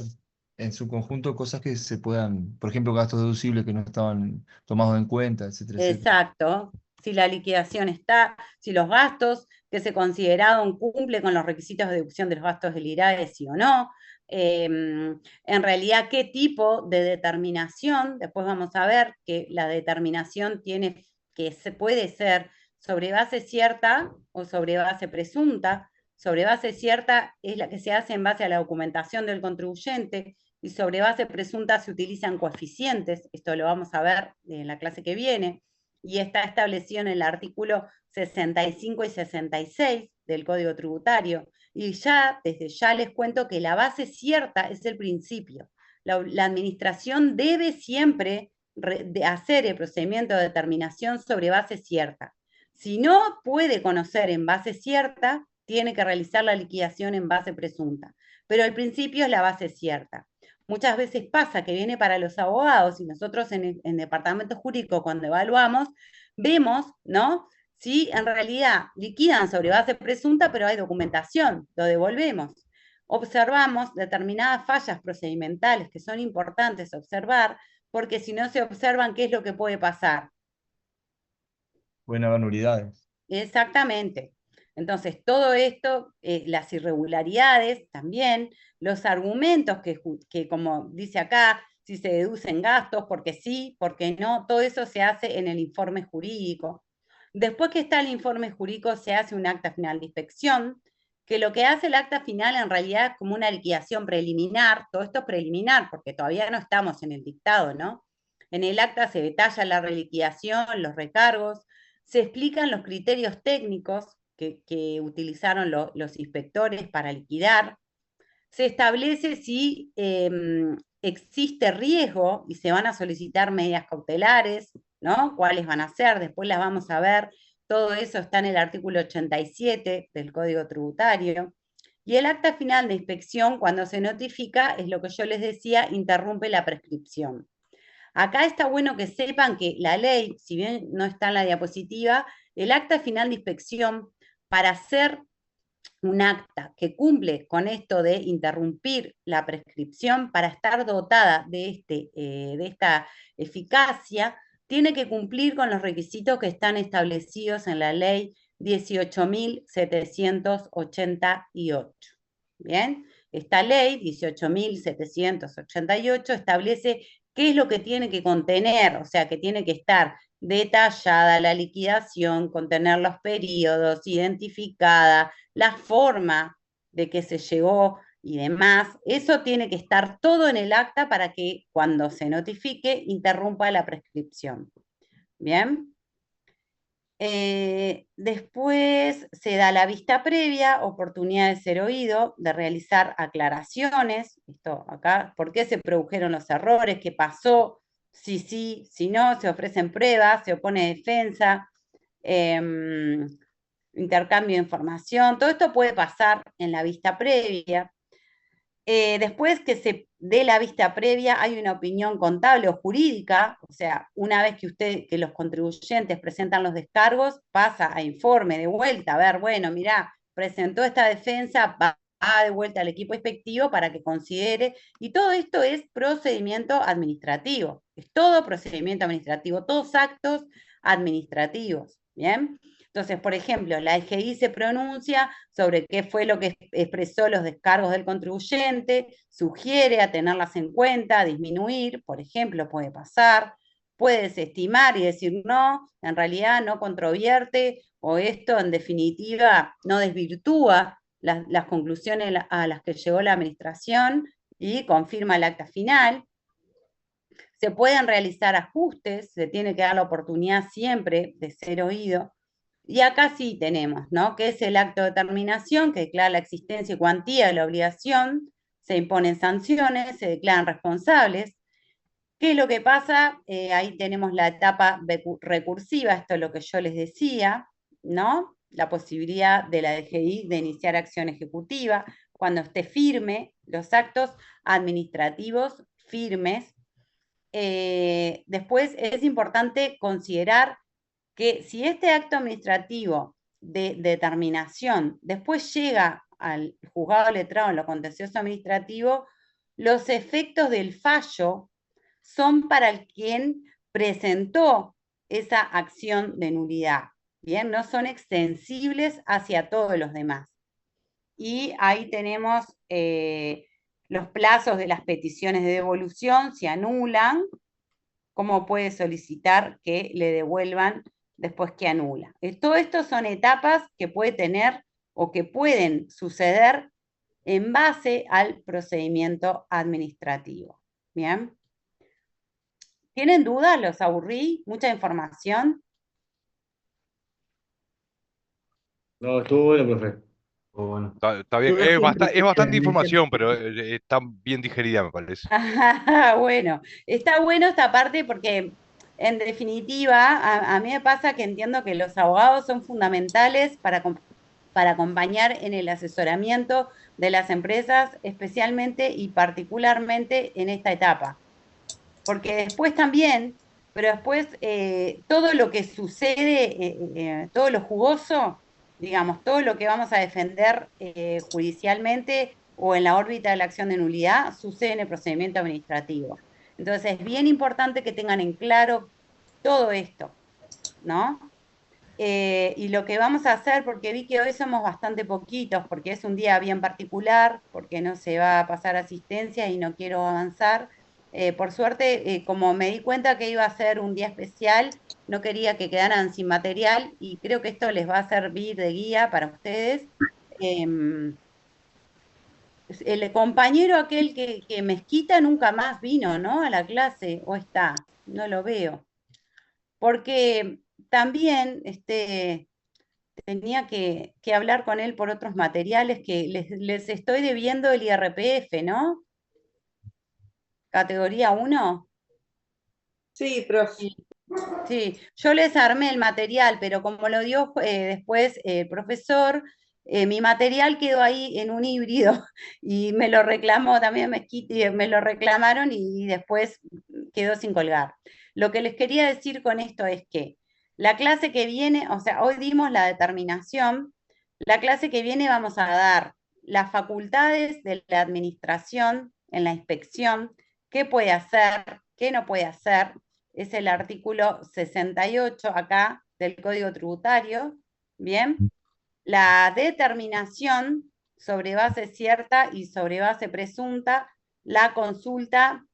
en su conjunto cosas que se puedan, por ejemplo, gastos deducibles que no estaban tomados en cuenta, etcétera, etcétera. exacto, si la liquidación está, si los gastos que se consideraron cumple con los requisitos de deducción de los gastos del IRAE, sí o no. En realidad, qué tipo de determinación, después vamos a ver que la determinación tiene, que se puede ser sobre base cierta o sobre base presunta. Sobre base cierta es la que se hace en base a la documentación del contribuyente, y sobre base presunta se utilizan coeficientes, esto lo vamos a ver en la clase que viene, y está establecido en el artículo 65 y 66 del Código Tributario. Y ya, desde ya les cuento que la base cierta es el principio. La administración debe siempre hacer el procedimiento de determinación sobre base cierta. Si no puede conocer en base cierta, tiene que realizar la liquidación en base presunta. Pero el principio es la base cierta. Muchas veces pasa que viene para los abogados y nosotros en el departamento jurídico cuando evaluamos, vemos, ¿no? Si en realidad liquidan sobre base presunta, pero hay documentación, lo devolvemos. Observamos determinadas fallas procedimentales que son importantes observar, porque si no se observan, ¿qué es lo que puede pasar? Pueden haber nulidades. Exactamente. Entonces, todo esto, las irregularidades también, los argumentos que, como dice acá, si se deducen gastos, porque sí, porque no, todo eso se hace en el informe jurídico. Después que está el informe jurídico, se hace un acta final de inspección, que lo que hace el acta final en realidad es como una liquidación preliminar, todo esto es preliminar, porque todavía no estamos en el dictado, ¿no? En el acta se detalla la reliquidación, los recargos, se explican los criterios técnicos que utilizaron los inspectores para liquidar, se establece si existe riesgo y se van a solicitar medidas cautelares, ¿no? ¿Cuáles van a ser? Después las vamos a ver. Todo eso está en el artículo 87 del Código Tributario. Y el acta final de inspección, cuando se notifica, es lo que yo les decía, interrumpe la prescripción. Acá está bueno que sepan que la ley, si bien no está en la diapositiva, el acta final de inspección, para hacer un acta que cumple con esto de interrumpir la prescripción, para estar dotada de esta eficacia, tiene que cumplir con los requisitos que están establecidos en la ley 18.788. ¿Bien? Esta ley 18.788 establece qué es lo que tiene que contener, o sea, que tiene que estar detallada la liquidación, contener los periodos, identificada, la forma de que se llegó y demás. Eso tiene que estar todo en el acta para que cuando se notifique interrumpa la prescripción. ¿Bien? Después se da la vista previa, oportunidad de ser oído, de realizar aclaraciones. Esto acá, ¿por qué se produjeron los errores? ¿Qué pasó? Si sí, si no, se ofrecen pruebas, se opone defensa, intercambio de información. Todo esto puede pasar en la vista previa. Después que se dé la vista previa, hay una opinión contable o jurídica, o sea, una vez que los contribuyentes presentan los descargos, pasa a informe de vuelta, a ver, bueno, mirá, presentó esta defensa, va de vuelta al equipo inspectivo para que considere, y todo esto es procedimiento administrativo, es todo procedimiento administrativo, todos actos administrativos, ¿bien? Entonces, por ejemplo, la EGI se pronuncia sobre qué fue lo que expresó los descargos del contribuyente, sugiere a tenerlas en cuenta, disminuir, por ejemplo, puede pasar, puede desestimar y decir no, en realidad no controvierte, o esto en definitiva no desvirtúa las conclusiones a las que llegó la administración y confirma el acta final. Se pueden realizar ajustes, se tiene que dar la oportunidad siempre de ser oído. Y acá sí tenemos, ¿no? Que es el acto de terminación, que declara la existencia y cuantía de la obligación, se imponen sanciones, se declaran responsables. ¿Qué es lo que pasa? Ahí tenemos la etapa recursiva, esto es lo que yo les decía, ¿no? La posibilidad de la DGI de iniciar acción ejecutiva, cuando esté firme, los actos administrativos firmes. Después es importante considerar que si este acto administrativo de determinación después llega al juzgado letrado en lo contencioso administrativo, los efectos del fallo son para el quien presentó esa acción de nulidad, ¿bien? No son extensibles hacia todos los demás. Y ahí tenemos los plazos de las peticiones de devolución, se anulan, cómo puede solicitar que le devuelvan después que anula. Todo esto son etapas que puede tener o que pueden suceder en base al procedimiento administrativo. ¿Bien? ¿Tienen dudas? ¿Los aburrí? ¿Mucha información? No, estuvo bueno, profe. Bueno. Está bien, es bastante información, pero está bien digerida, me parece. Bueno, está bueno esta parte porque en definitiva a mí me pasa que entiendo que los abogados son fundamentales para acompañar en el asesoramiento de las empresas, especialmente y particularmente en esta etapa. Porque después también, pero después todo lo que sucede, todo lo jugoso, digamos, todo lo que vamos a defender judicialmente o en la órbita de la acción de nulidad, sucede en el procedimiento administrativo. Entonces es bien importante que tengan en claro todo esto, ¿no? Y lo que vamos a hacer, porque vi que hoy somos bastante poquitos, porque es un día bien particular, porque no se va a pasar asistencia y no quiero avanzar. Por suerte, como me di cuenta que iba a ser un día especial, no quería que quedaran sin material y creo que esto les va a servir de guía para ustedes. El compañero aquel que Mezquita nunca más vino, ¿no? A la clase, o está, no lo veo. Porque también tenía que hablar con él por otros materiales que les estoy debiendo el IRPF, ¿no? Categoría 1. Sí, profe. Sí, yo les armé el material, pero como lo dio después el profesor, Mi material quedó ahí en un híbrido y me lo reclamó también Mezquiti, me lo reclamaron y después quedó sin colgar. Lo que les quería decir con esto es que la clase que viene, o sea, hoy dimos la determinación, la clase que viene vamos a dar las facultades de la administración en la inspección, qué puede hacer, qué no puede hacer, es el artículo 68 acá del Código Tributario, ¿bien? La determinación sobre base cierta y sobre base presunta, la consulta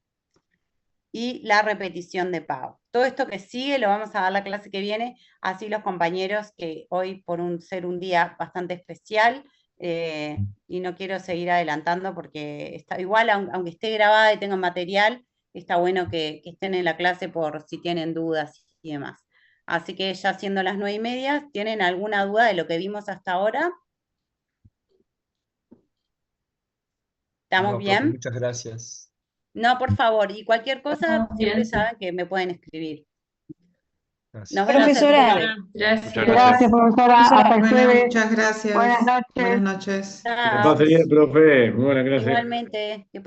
y la repetición de pago. Todo esto que sigue lo vamos a dar la clase que viene, así los compañeros que hoy por ser un día bastante especial, y no quiero seguir adelantando porque está igual, aunque esté grabada y tengan material, está bueno que estén en la clase por si tienen dudas y demás. Así que ya siendo las 9:30, ¿tienen alguna duda de lo que vimos hasta ahora? ¿Estamos No, profe, bien? muchas gracias. No, por favor, y cualquier cosa, Estamos bien, siempre sí. saben que me pueden escribir. Gracias. Nos vemos el Profesora. jueves. Gracias. Muchas gracias. Gracias, profesora. Hasta el Bueno, jueves. muchas gracias. Buenas noches. Buenas noches. Que la Chao. pase bien, profe. Muy buena clase. Igualmente, que